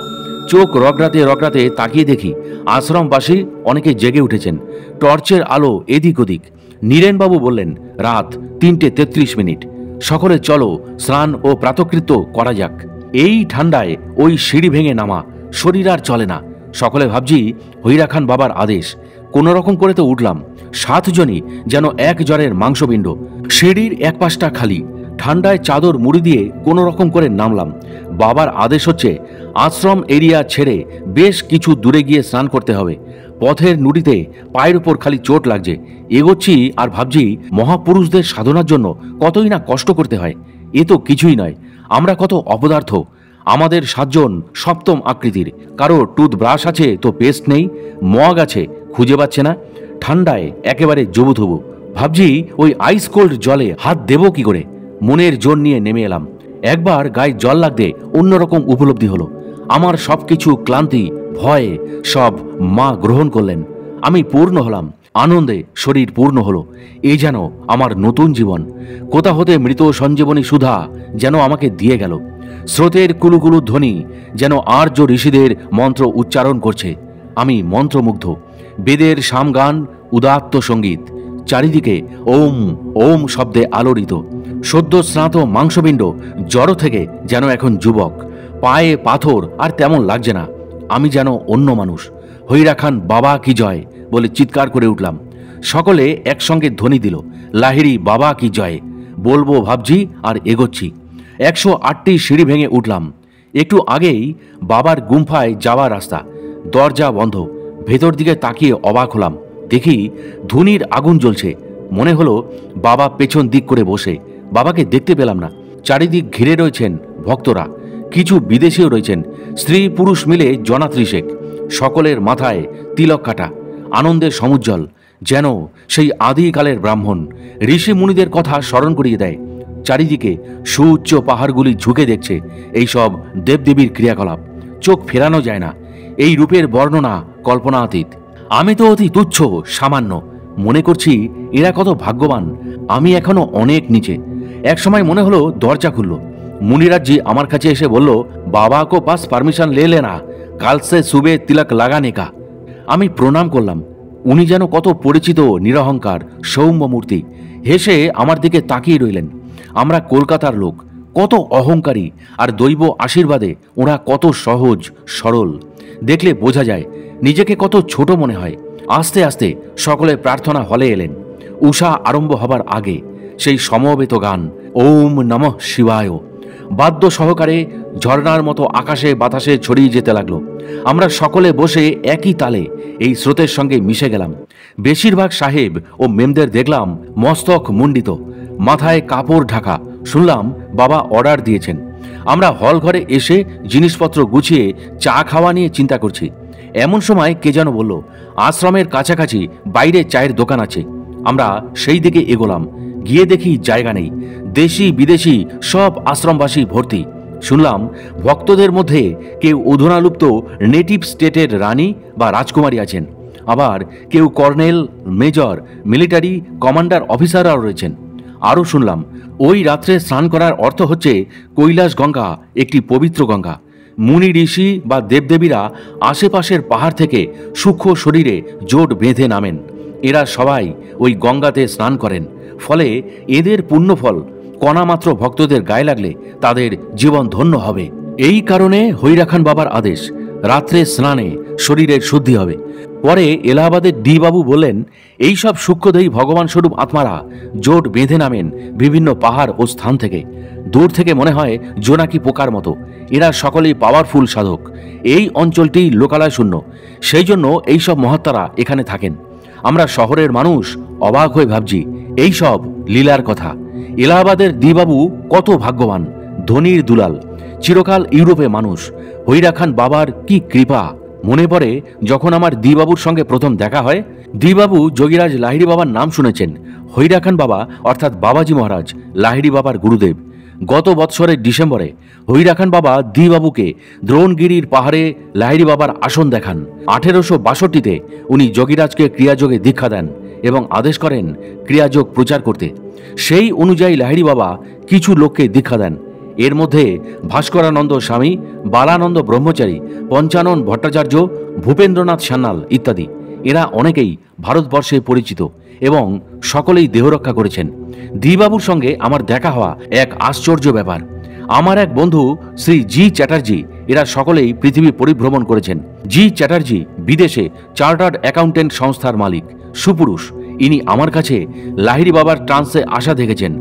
চোখ রগড়াতে রগড়াতে তাকিয়ে দেখি আশ্রমবাসী অনেকে জেগে উঠেছেন। টর্চের আলো এদিক ওদিক। নীরেনবাবু বললেন, রাত 3:33। সকলে চলো স্নান ও প্রাতকৃত্য করা যাক। এই ঠান্ডায় ওই সিঁড়ি ভেঙে নামা, শরীর আর চলে না। সকলে ভাবছি হৈরা খান বাবার আদেশ। কোনো রকম করে তো উঠলাম। 7 জনই যেন এক জ্বরের মাংসপিণ্ড। সিঁড়ির এক পাশটা খালি। ঠান্ডায় চাদর মুড়ি দিয়ে কোনো রকম করে নামলাম। বাবার আদেশ হচ্ছে আশ্রম এরিয়া ছেড়ে বেশ কিছু দূরে গিয়ে স্নান করতে হবে। পথের নুড়িতে পায়ের উপর খালি চোট লাগছে। এগোচ্ছি আর ভাবছি মহাপুরুষদের সাধনার জন্য কতই না কষ্ট করতে হয়। এ তো কিছুই নয়। আমরা কত অপদার্থ। আমাদের 7 জন সপ্তম আকৃতির। কারো টুথব্রাশ আছে তো পেস্ট নেই, মগ আছে খুঁজে পাচ্ছে না। ঠান্ডায় একেবারে জবুথবু। ভাবছি ওই আইস কোল্ড জলে হাত দেব কি করে। মনের জোর নিয়ে নেমে এলাম। একবার গায়ে জল লাগতে অন্যরকম উপলব্ধি হলো। আমার সবকিছু ক্লান্তি ভয়ে সব মা গ্রহণ করলেন। আমি পূর্ণ হলাম। আনন্দে শরীর পূর্ণ হলো। এ যেন আমার নতুন জীবন। কোথা হতে মৃত সঞ্জীবনী সুধা যেন আমাকে দিয়ে গেল। স্রোতের কুলুকুলু ধ্বনি যেন আর্য ঋষিদের মন্ত্র উচ্চারণ করছে। আমি মন্ত্রমুগ্ধ। বেদের সামগান, উদাত্ত সঙ্গীত। চারিদিকে ওম ওম শব্দে আলোড়িত। সদ্য স্নাত মাংসপিণ্ড জড় থেকে যেন এখন যুবক। পায়ে পাথর আর তেমন লাগছে না। আমি যেন অন্য মানুষ। হৈরা খান বাবা কি জয় বলে চিৎকার করে উঠলাম। সকলে একসঙ্গে ধ্বনি দিল, লাহিড়ী বাবা কি জয়। বলবো ভাবছি আর এগোচ্ছি। 108টি সিঁড়ি ভেঙে উঠলাম। একটু আগেই বাবার গুম্ফায় যাওয়ার রাস্তা। দরজা বন্ধ। ভেতর দিকে তাকিয়ে অবাক হলাম। দেখি ধুনির আগুন জ্বলছে। মনে হলো বাবা পেছন দিক করে বসে। বাবাকে দেখতে পেলাম না। চারিদিক ঘিরে রয়েছেন ভক্তরা। কিছু বিদেশিও রয়েছেন। স্ত্রী পুরুষ মিলে জনা 30। সকলের মাথায় তিলক কাটা। আনন্দের সমুজ্জ্বল। যেন সেই আদিকালের ব্রাহ্মণ। ঋষি মুনিদের কথা স্মরণ করিয়ে দেয়। চারিদিকে সুউচ্চ পাহাড়গুলি ঝুঁকে দেখছে এইসব দেবদেবীর ক্রিয়াকলাপ। চোখ ফেরানো যায় না। এই রূপের বর্ণনা কল্পনাতীত। আমি তো অতি তুচ্ছ, সামান্য। মনে করছি এরা কত ভাগ্যবান। আমি এখনো অনেক নিচে। এক সময় মনে হলো দরজা খুলল। মুনিরাজি আমার কাছে এসে বলল, বাবা কো পাস পারমিশন লে লেনা, কাল সে সুবে তিলক লাগানে কা। আমি প্রণাম করলাম। উনি যেন কত পরিচিত, নিরহংকার, সৌম্য মূর্তি। হেসে আমার দিকে তাকিয়ে রইলেন। আমরা কলকাতার লোক, কত অহংকারী, আর দৈব আশীর্বাদে ওরা কত সহজ সরল। দেখলে বোঝা যায় নিজেকে কত ছোট মনে হয়। আস্তে আস্তে সকলে প্রার্থনা হলে এলেন। উষা আরম্ভ হবার আগে সেই সমবেত গান ওম নমঃ শিবায় বাদ্য সহকারে ঝর্ণার মতো আকাশে বাতাসে ছড়িয়ে যেতে লাগলো। আমরা সকলে বসে একই তালে এই স্রোতের সঙ্গে মিশে গেলাম। বেশিরভাগ সাহেব ও মেমদের দেখলাম মস্তক মুন্ডিত, মাথায় কাপড় ঢাকা। শুনলাম বাবা অর্ডার দিয়েছেন। আমরা হল ঘরে এসে জিনিসপত্র গুছিয়ে চা খাওয়া নিয়ে চিন্তা করছি। এমন সময় কে যেন বলল, আশ্রমের কাছাকাছি বাইরে চায়ের দোকান আছে। আমরা সেই দিকে এগোলাম। গিয়ে দেখি জায়গা নেই। দেশি বিদেশি সব আশ্রমবাসী ভর্তি। শুনলাম ভক্তদের মধ্যে কেউ অধুনালুপ্ত নেটিভ স্টেটের রানী বা রাজকুমারী আছেন। আবার কেউ কর্নেল, মেজর, মিলিটারি কমান্ডার অফিসাররাও রয়েছেন। আরও শুনলাম ওই রাত্রে স্নান করার অর্থ হচ্ছে কৈলাস গঙ্গা একটি পবিত্র গঙ্গা। মুনি ঋষি বা দেবদেবীরা আশেপাশের পাহাড় থেকে সূক্ষ্ম শরীরে জোট বেঁধে নামেন। এরা সবাই ওই গঙ্গাতে স্নান করেন। ফলে এদের পুণ্যফল কণামাত্র ভক্তদের গায়ে লাগলে তাদের জীবন ধন্য হবে। এই কারণে হৈরা খান বাবার আদেশ, রাত্রে স্নানে শরীরের শুদ্ধি হবে। পরে এলাহাবাদের ডি বাবু বললেন, এইসব সূক্ষ্মদেহী ভগবান স্বরূপ আত্মারা জোট বেঁধে নামেন বিভিন্ন পাহাড় ও স্থান থেকে। দূর থেকে মনে হয় জোনাকি পোকার মতো। এরা সকলেই পাওয়ারফুল সাধক। এই অঞ্চলটি লোকালয় শূন্য, সেই জন্য এইসব মহাত্মারা এখানে থাকেন। আমরা শহরের মানুষ অবাক হয়ে ভাবছি এইসব লীলার কথা। এলাহাবাদের দিবাবু কত ভাগ্যবান, ধনীর দুলাল, চিরকাল ইউরোপে মানুষ। হৈরা খান বাবার কি কৃপা। মনে পড়ে যখন আমার দিবাবুর সঙ্গে প্রথম দেখা হয়। দিবাবু যোগীরাজ লাহিড়ী বাবার নাম শুনেছেন। হৈরা খান বাবা অর্থাৎ বাবাজি মহারাজ লাহিড়ী বাবার গুরুদেব। গত বৎসরের ডিসেম্বরে হৈরা খান বাবা দিবাবুকে দ্রোণগিরির পাহাড়ে লাহিড়ী বাবার আসন দেখান। 1862-তে উনি যোগীরাজকে ক্রিয়াযোগে দীক্ষা দেন এবং আদেশ করেন ক্রিয়াযোগ প্রচার করতে। সেই অনুযায়ী লাহিড়ী বাবা কিছু লোককে দীক্ষা দেন। এর মধ্যে ভাস্করানন্দ স্বামী, বালানন্দ ব্রহ্মচারী, পঞ্চানন ভট্টাচার্য, ভূপেন্দ্রনাথ সান্যাল ইত্যাদি। এরা অনেকেই ভারতবর্ষে পরিচিত এবং সকলেই দেহরক্ষা করেছেন। দিবাবুর সঙ্গে আমার দেখা হওয়া এক আশ্চর্য ব্যাপার। আমার এক বন্ধু শ্রী জি চ্যাটার্জি, এরা সকলেই পৃথিবী পরিভ্রমণ করেছেন। জি চ্যাটার্জি বিদেশে চার্টার্ড অ্যাকাউন্টেন্ট সংস্থার মালিক, সুপুরুষ। ইনি আমার কাছে লাহিড়ী বাবার ট্রান্সে আসা দেখেছেন।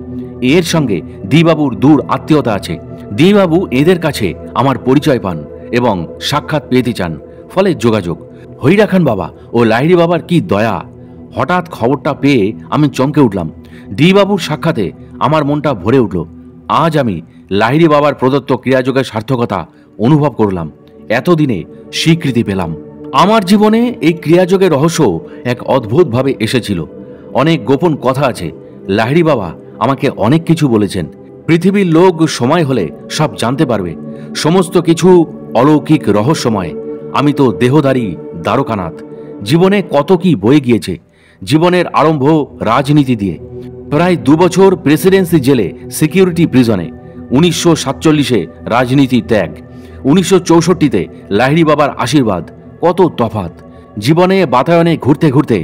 এর সঙ্গে দিবাবুর দূর আত্মীয়তা আছে। দিবাবু এদের কাছে আমার পরিচয় পান এবং সাক্ষাৎ পেতে চান, ফলে যোগাযোগ। হৈরা খান বাবা ও লাহিড়ী বাবার কি দয়া! হঠাৎ খবরটা পেয়ে আমি চমকে উঠলাম। দিবাবুর সাক্ষাতে আমার মনটা ভরে উঠল। আজ আমি লাহিড়ী বাবার প্রদত্ত ক্রিয়াযোগের সার্থকতা অনুভব করলাম, এতদিনে স্বীকৃতি পেলাম। আমার জীবনে এই ক্রিয়াযোগের রহস্য এক অদ্ভুতভাবে এসেছিল। অনেক গোপন কথা আছে। লাহিড়ী বাবা আমাকে অনেক কিছু বলেছেন। পৃথিবীর লোক সময় হলে সব জানতে পারবে। সমস্ত কিছু অলৌকিক রহস্যময়। আমি তো দেহধারী দ্বারকানাথ। জীবনে কত কি বয়ে গিয়েছে। জীবনের আরম্ভ রাজনীতি দিয়ে, প্রায় 2 বছর প্রেসিডেন্সি জেলে সিকিউরিটি প্রিজনে, 1947-এ রাজনীতি ত্যাগ, 1964-তে লাহিড়ী বাবার আশীর্বাদ। কত তফাৎ। জীবনে বাতায়নে ঘুরতে ঘুরতে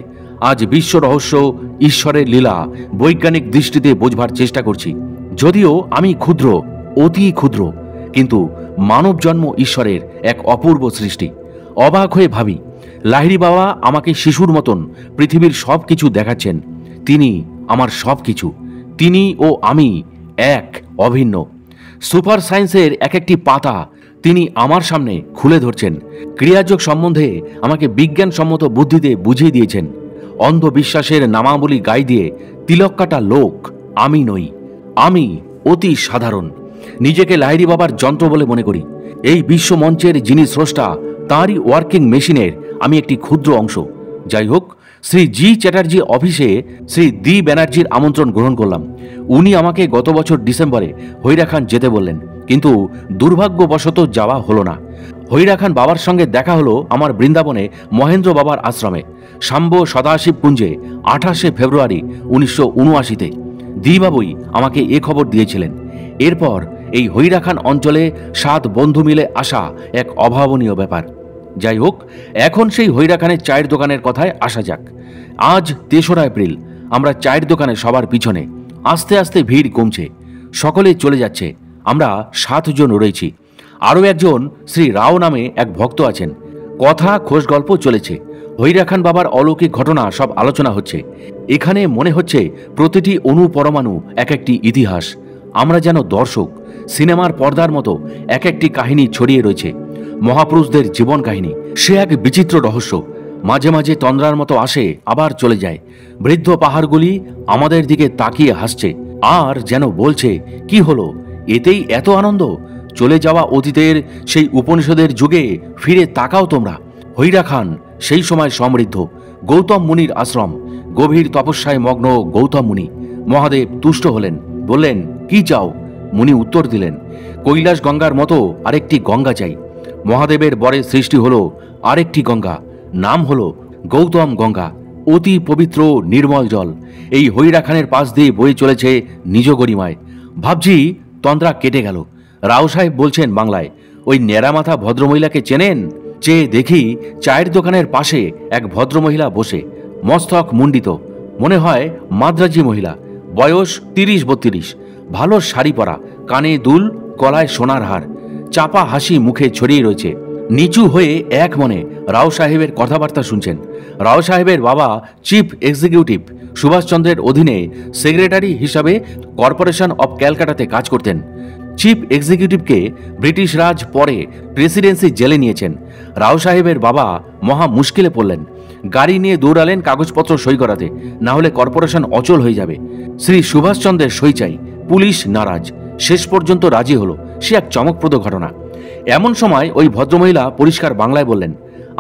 আজ বিশ্ব রহস্য, ঈশ্বরের লীলা বৈজ্ঞানিক দৃষ্টিতে বোঝবার চেষ্টা করছি। যদিও আমি ক্ষুদ্র, অতি ক্ষুদ্র, কিন্তু মানব জন্ম ঈশ্বরের এক অপূর্ব সৃষ্টি। অবাক হয়ে ভাবি, লাহিড়ী বাবা আমাকে শিশুর মতন পৃথিবীর সব কিছু দেখাচ্ছেন। তিনি আমার সব কিছু। তিনি ও আমি এক, অভিন্ন। সুপার সায়েন্সের এক একটি পাতা তিনি আমার সামনে খুলে ধরছেন। ক্রিয়াযোগ সম্বন্ধে আমাকে বিজ্ঞানসম্মত বুদ্ধিতে বুঝিয়ে দিয়েছেন। অন্ধবিশ্বাসের নামাবলী গাই দিয়ে তিলক কাটা লোক আমি নই। আমি অতি সাধারণ। নিজেকে লাহিড়ী বাবার যন্ত্র বলে মনে করি। এই বিশ্ব মঞ্চের যিনি স্রষ্টা, তাঁরই ওয়ার্কিং মেশিনের আমি একটি ক্ষুদ্র অংশ। যাই হোক, শ্রী জি চ্যাটার্জি অফিসে শ্রী দি ব্যানার্জির আমন্ত্রণ গ্রহণ করলাম। উনি আমাকে গত বছর ডিসেম্বরে হৈরা খান যেতে বললেন, কিন্তু দুর্ভাগ্যবশত যাওয়া হলো না। হৈরা খান বাবার সঙ্গে দেখা হলো আমার বৃন্দাবনে মহেন্দ্র বাবার আশ্রমে, শাম্ব সদাশিব কুঞ্জে 28শে ফেব্রুয়ারি 1979-তে। দিবাবুই আমাকে এ খবর দিয়েছিলেন। এরপর এই হৈরা খান অঞ্চলে 7 বন্ধু মিলে আসা এক অভাবনীয় ব্যাপার। যাই হোক, এখন সেই হৈরা খানের চায়ের দোকানের কথায় আসা যাক। আজ 3রা এপ্রিল। আমরা চায়ের দোকানে সবার পিছনে। আস্তে আস্তে ভিড় কমছে, সকলে চলে যাচ্ছে। আমরা 7 জন রয়েছি। আরও একজন শ্রী রাও নামে এক ভক্ত আছেন। কথা খোশ গল্প চলেছে। হৈরা খান বাবার অলৌকিক ঘটনা সব আলোচনা হচ্ছে। এখানে মনে হচ্ছে প্রতিটি অণু পরমাণু এক একটি ইতিহাস। আমরা যেন দর্শক। সিনেমার পর্দার মতো এক একটি কাহিনী ছড়িয়ে রয়েছে। মহাপুরুষদের জীবন কাহিনী, সে এক বিচিত্র রহস্য। মাঝে মাঝে তন্দ্রার মতো আসে, আবার চলে যায়। বৃদ্ধ পাহাড়গুলি আমাদের দিকে তাকিয়ে হাসছে আর যেন বলছে, কি হলো, এতেই এত আনন্দ? চলে যাওয়া অতীতের সেই উপনিষদের যুগে ফিরে তাকাও তোমরা। হৈরা খান সেই সময় সমৃদ্ধ। গৌতম মুনির আশ্রম। গভীর তপস্যায় মগ্ন গৌতম মুনি। মহাদেব তুষ্ট হলেন, বললেন, কি চাও? মুনি উত্তর দিলেন, কৈলাস গঙ্গার মতো আরেকটি গঙ্গা চাই। মহাদেবের বরে সৃষ্টি হলো আরেকটি গঙ্গা, নাম হলো গৌতম গঙ্গা। অতি পবিত্র নির্মল জল এই হৈরা খানের পাশ দিয়ে বয়ে চলেছে নিজ গরিমায়। ভাবছি তন্দ্রা কেটে গেল। রাও সাহেব বলছেন বাংলায়, ওই ন্যাড়ামাথা ভদ্রমহিলাকে চেনেন? চেয়ে দেখি চায়ের দোকানের পাশে এক ভদ্রমহিলা বসে, মস্তক মুন্ডিত, মনে হয় মাদ্রাজি মহিলা, বয়স 30-32, ভালো শাড়ি পরা, কানে দুল, গলায় সোনার হার, চাপা হাসি মুখে ছড়িয়ে রয়েছে। নিচু হয়ে এক মনে রাও সাহেবের কথাবার্তা শুনছেন। রাও সাহেবের বাবা চিফ এক্সিকিউটিভ সুভাষচন্দ্রের অধীনে সেক্রেটারি হিসাবে কর্পোরেশন অব ক্যালকাটাতে কাজ করতেন। চিফ এক্সিকিউটিভকে ব্রিটিশ রাজ পরে প্রেসিডেন্সি জেলে নিয়েছেন। রাও সাহেবের বাবা মহা মুশকিলে পড়লেন। গাড়ি নিয়ে দৌড়ালেন কাগজপত্র সই করাতে, না হলে কর্পোরেশন অচল হয়ে যাবে। শ্রী সুভাষচন্দ্রের সই চাই, পুলিশ নারাজ, শেষ পর্যন্ত রাজি হলো। সে এক চমকপ্রদ ঘটনা। এমন সময় ওই ভদ্রমহিলা পরিষ্কার বাংলায় বললেন,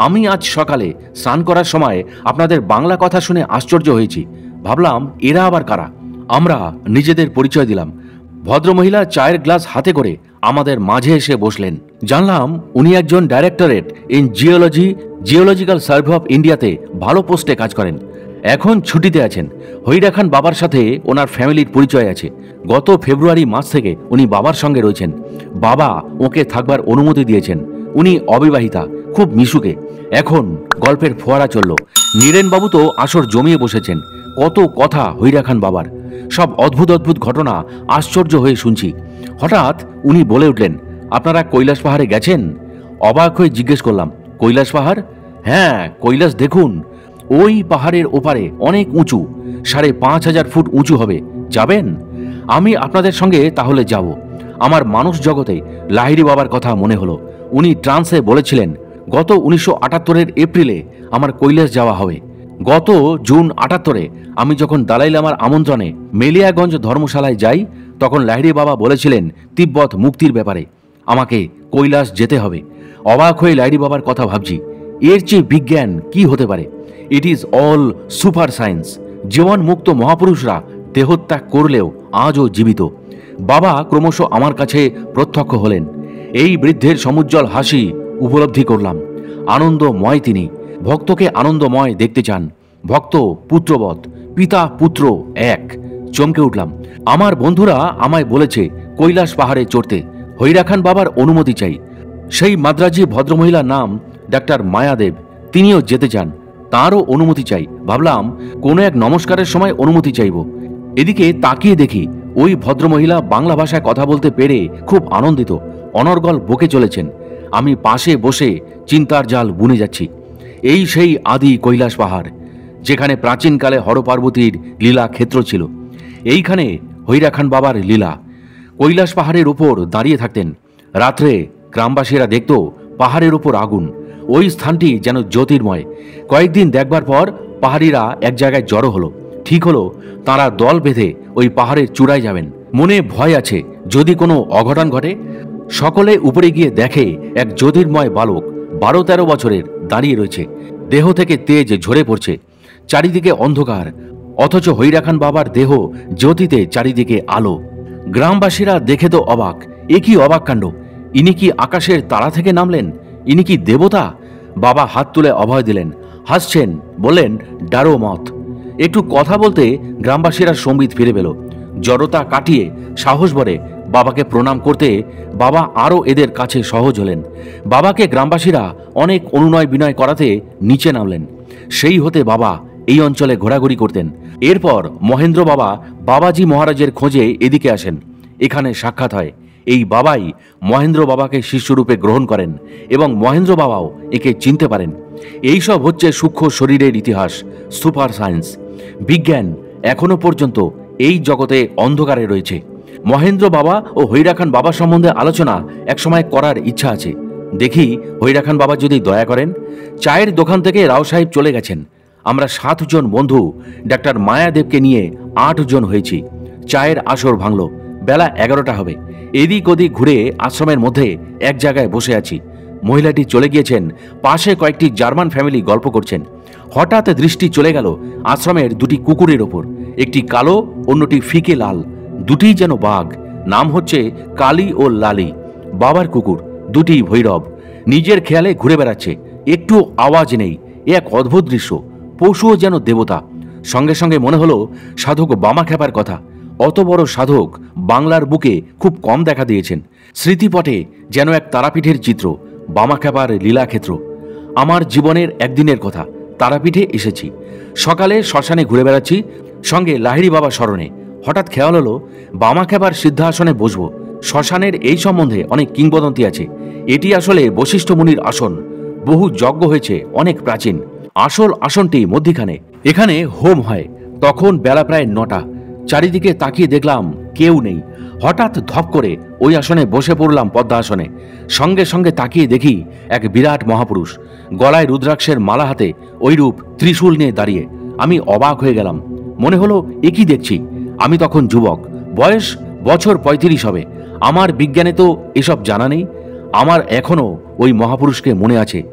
আমি আজ সকালে স্নান করার সময় আপনাদের বাংলা কথা শুনে আশ্চর্য হয়েছি। ভাবলাম এরা আবার কারা। আমরা নিজেদের পরিচয় দিলাম। ভদ্রমহিলা চায়ের গ্লাস হাতে করে আমাদের মাঝে এসে বসলেন। জানলাম উনি একজন directorate in geological survey of ইন্ডিয়াতে ভালো পোস্টে কাজ করেন। এখন ছুটিতে আছেন। হইরা খান বাবার সাথে ওনার ফ্যামিলির পরিচয় আছে। গত ফেব্রুয়ারি মাস থেকে উনি বাবার সঙ্গে রয়েছেন। বাবা ওকে থাকবার অনুমতি দিয়েছেন। উনি অবিবাহিতা, খুব মিশুকে। এখন গল্পের ফোয়ারা চলল। নীরেনবাবু তো আসর জমিয়ে বসেছেন। কত কথা হইরা খান বাবার, সব অদ্ভুত অদ্ভুত ঘটনা আশ্চর্য হয়ে শুনছি। হঠাৎ উনি বলে উঠলেন, আপনারা কৈলাস পাহাড়ে গেছেন? অবাক হয়ে জিজ্ঞেস করলাম, কৈলাস পাহাড়? হ্যাঁ, কৈলাস দেখুন। ওই পাহাড়ের ওপারে অনেক উঁচু, 5,500 ফুট উঁচু হবে। যাবেন? আমি আপনাদের সঙ্গে তাহলে যাব। আমার মানুষ জগতে লাহিড়ী বাবার কথা মনে হলো। উনি ট্রান্সে বলেছিলেন গত 1978-এর এপ্রিলে আমার কৈলাস যাওয়া হবে। গত জুন 78-এ আমি যখন দালাই লামার আমন্ত্রণে মেলিয়াগঞ্জ ধর্মশালায় যাই, তখন লাহিড়ী বাবা বলেছিলেন তিব্বত মুক্তির ব্যাপারে আমাকে কৈলাস যেতে হবে। অবাক হয়ে লাহিড়ী বাবার কথা ভাবছি। এর চেয়ে বিজ্ঞান কি হতে পারে? It is all super science. জীবন মুক্ত মহাপুরুষরা দেহত্যাগ করলেও আজও জীবিত। বাবা ক্রমশ আমার কাছে প্রত্যক্ষ হলেন। এই বৃদ্ধের সমুজ্জ্বল হাসি উপলব্ধি করলাম। আনন্দময় তিনি, ভক্তকে আনন্দময় দেখতে চান। ভক্ত পুত্রবৎ, পিতা পুত্র এক। চমকে উঠলাম। আমার বন্ধুরা আমায় বলেছে কৈলাস পাহাড়ে চড়তে। হইরা খান বাবার অনুমতি চাই। সেই মাদ্রাজি ভদ্রমহিলার নাম ডাক্তার মায়াদেব, তিনিও যেতে চান। তাঁরও অনুমতি চাই। ভাবলাম কোনো এক নমস্কারের সময় অনুমতি চাইব। এদিকে তাকিয়ে দেখি ওই ভদ্রমহিলা বাংলা ভাষায় কথা বলতে পেরে খুব আনন্দিত, অনর্গল বকে চলেছেন। আমি পাশে বসে চিন্তার জাল বুনে যাচ্ছি। এই সেই আদি কৈলাস পাহাড়, যেখানে প্রাচীনকালে হরপার্বতীর লীলা ক্ষেত্র ছিল। এইখানে হইরা খান বাবার লীলা। কৈলাস পাহাড়ের উপর দাঁড়িয়ে থাকতেন। রাত্রে গ্রামবাসীরা দেখত পাহাড়ের উপর আগুন। ওই স্থানটি যেন জ্যোতির্ময়। কয়েকদিন দেখবার পর পাহাড়িরা এক জায়গায় জড়ো হলো। ঠিক হলো তাঁরা দল বেঁধে ওই পাহাড়ের চূড়ায় যাবেন। মনে ভয় আছে যদি কোনো অঘটন ঘটে। সকলে উপরে গিয়ে দেখে এক জ্যোতির্ময় বালক 12-13 বছরের দাঁড়িয়ে রয়েছে। দেহ থেকে তেজ ঝরে পড়ছে, চারিদিকে অন্ধকার, অথচ হইরা খান বাবার দেহ জ্যোতিতে চারিদিকে আলো। গ্রামবাসীরা দেখে তো অবাক। এ কি অবাক কাণ্ড! ইনি কি আকাশের তারা থেকে নামলেন? ইনি কি দেবতা? বাবা হাত তুলে অভয় দিলেন, হাসছেন, বললেন ডারো মত। একটু কথা বলতে গ্রামবাসীরা সম্বিত ফিরে পেল। জড়তা কাটিয়ে সাহস ভরে বাবাকে প্রণাম করতে বাবা আরও এদের কাছে সহজ হলেন। বাবাকে গ্রামবাসীরা অনেক অনুনয় বিনয় করাতে নিচে নামলেন। সেই হতে বাবা এই অঞ্চলে ঘোরাঘুরি করতেন। এরপর মহেন্দ্র বাবা বাবাজি মহারাজের খোঁজে এদিকে আসেন। এখানে সাক্ষাৎ হয়। এই বাবাই মহেন্দ্র বাবাকে শিষ্যরূপে গ্রহণ করেন এবং মহেন্দ্র বাবাও একে চিনতে পারেন। এইসব হচ্ছে সূক্ষ্ম শরীরের ইতিহাস, সুপার সায়েন্স। বিজ্ঞান এখনো পর্যন্ত এই জগতে অন্ধকারে রয়েছে। মহেন্দ্র বাবা ও হইরা খান বাবা সম্বন্ধে আলোচনা একসময় করার ইচ্ছা আছে। দেখি হইরা খান বাবা যদি দয়া করেন। চায়ের দোকান থেকে রাও সাহেব চলে গেছেন। আমরা 7 জন বন্ধু ডাক্তার মায়াদেবকে নিয়ে 8 জন হয়েছি। চায়ের আসর ভাঙল। বেলা 11টা হবে। এদিক ওদিক ঘুরে আশ্রমের মধ্যে এক জায়গায় বসে আছি। মহিলাটি চলে গিয়েছেন। পাশে কয়েকটি জার্মান ফ্যামিলি গল্প করছেন। হঠাৎ দৃষ্টি চলে গেল আশ্রমের 2টি কুকুরের ওপর। একটি কালো, অন্যটি ফিকে লাল। দুটিই যেন বাঘ। নাম হচ্ছে কালী ও লালি। বাবার কুকুর, 2টি ভৈরব। নিজের খেয়ালে ঘুরে বেড়াচ্ছে, একটু আওয়াজ নেই। এক অদ্ভুত দৃশ্য। পশুও যেন দেবতা। সঙ্গে সঙ্গে মনে হলো সাধক বামাখ্যাপার কথা। অত বড় সাধক বাংলার বুকে খুব কম দেখা দিয়েছেন। স্মৃতিপটে যেন এক তারাপীঠের চিত্র, বামাখ্যাপার লীলাক্ষেত্র। আমার জীবনের একদিনের কথা। তারাপীঠে এসেছি। সকালে শ্মশানে ঘুরে বেড়াচ্ছি, সঙ্গে লাহিড়ী বাবা স্মরণে। হঠাৎ খেয়াল হলো বামাখ্যাপার সিদ্ধাসনে বসবো। শ্মশানের এই সম্বন্ধে অনেক কিংবদন্তি আছে। এটি আসলে বশিষ্ঠ মুনির আসন। বহু যজ্ঞ হয়েছে, অনেক প্রাচীন। আসল আসনটি মধ্যিখানে, এখানে হোম হয়। তখন বেলা প্রায় 9টা। চারিদিকে তাকিয়ে দেখলাম কেউ নেই। হঠাৎ ধপ করে ওই আসনে বসে পড়লাম, পদ্মা আসনে। সঙ্গে সঙ্গে তাকিয়ে দেখি এক বিরাট মহাপুরুষ, গলায় রুদ্রাক্ষের মালা হাতে, ওইরূপ ত্রিশূল নিয়ে দাঁড়িয়ে। আমি অবাক হয়ে গেলাম। মনে হলো এ কি দেখছি। আমি তখন যুবক, বয়স বছর 35 হবে। আমার বিজ্ঞানে তো এসব জানা নেই। আমার এখনো ওই মহাপুরুষকে মনে আছে।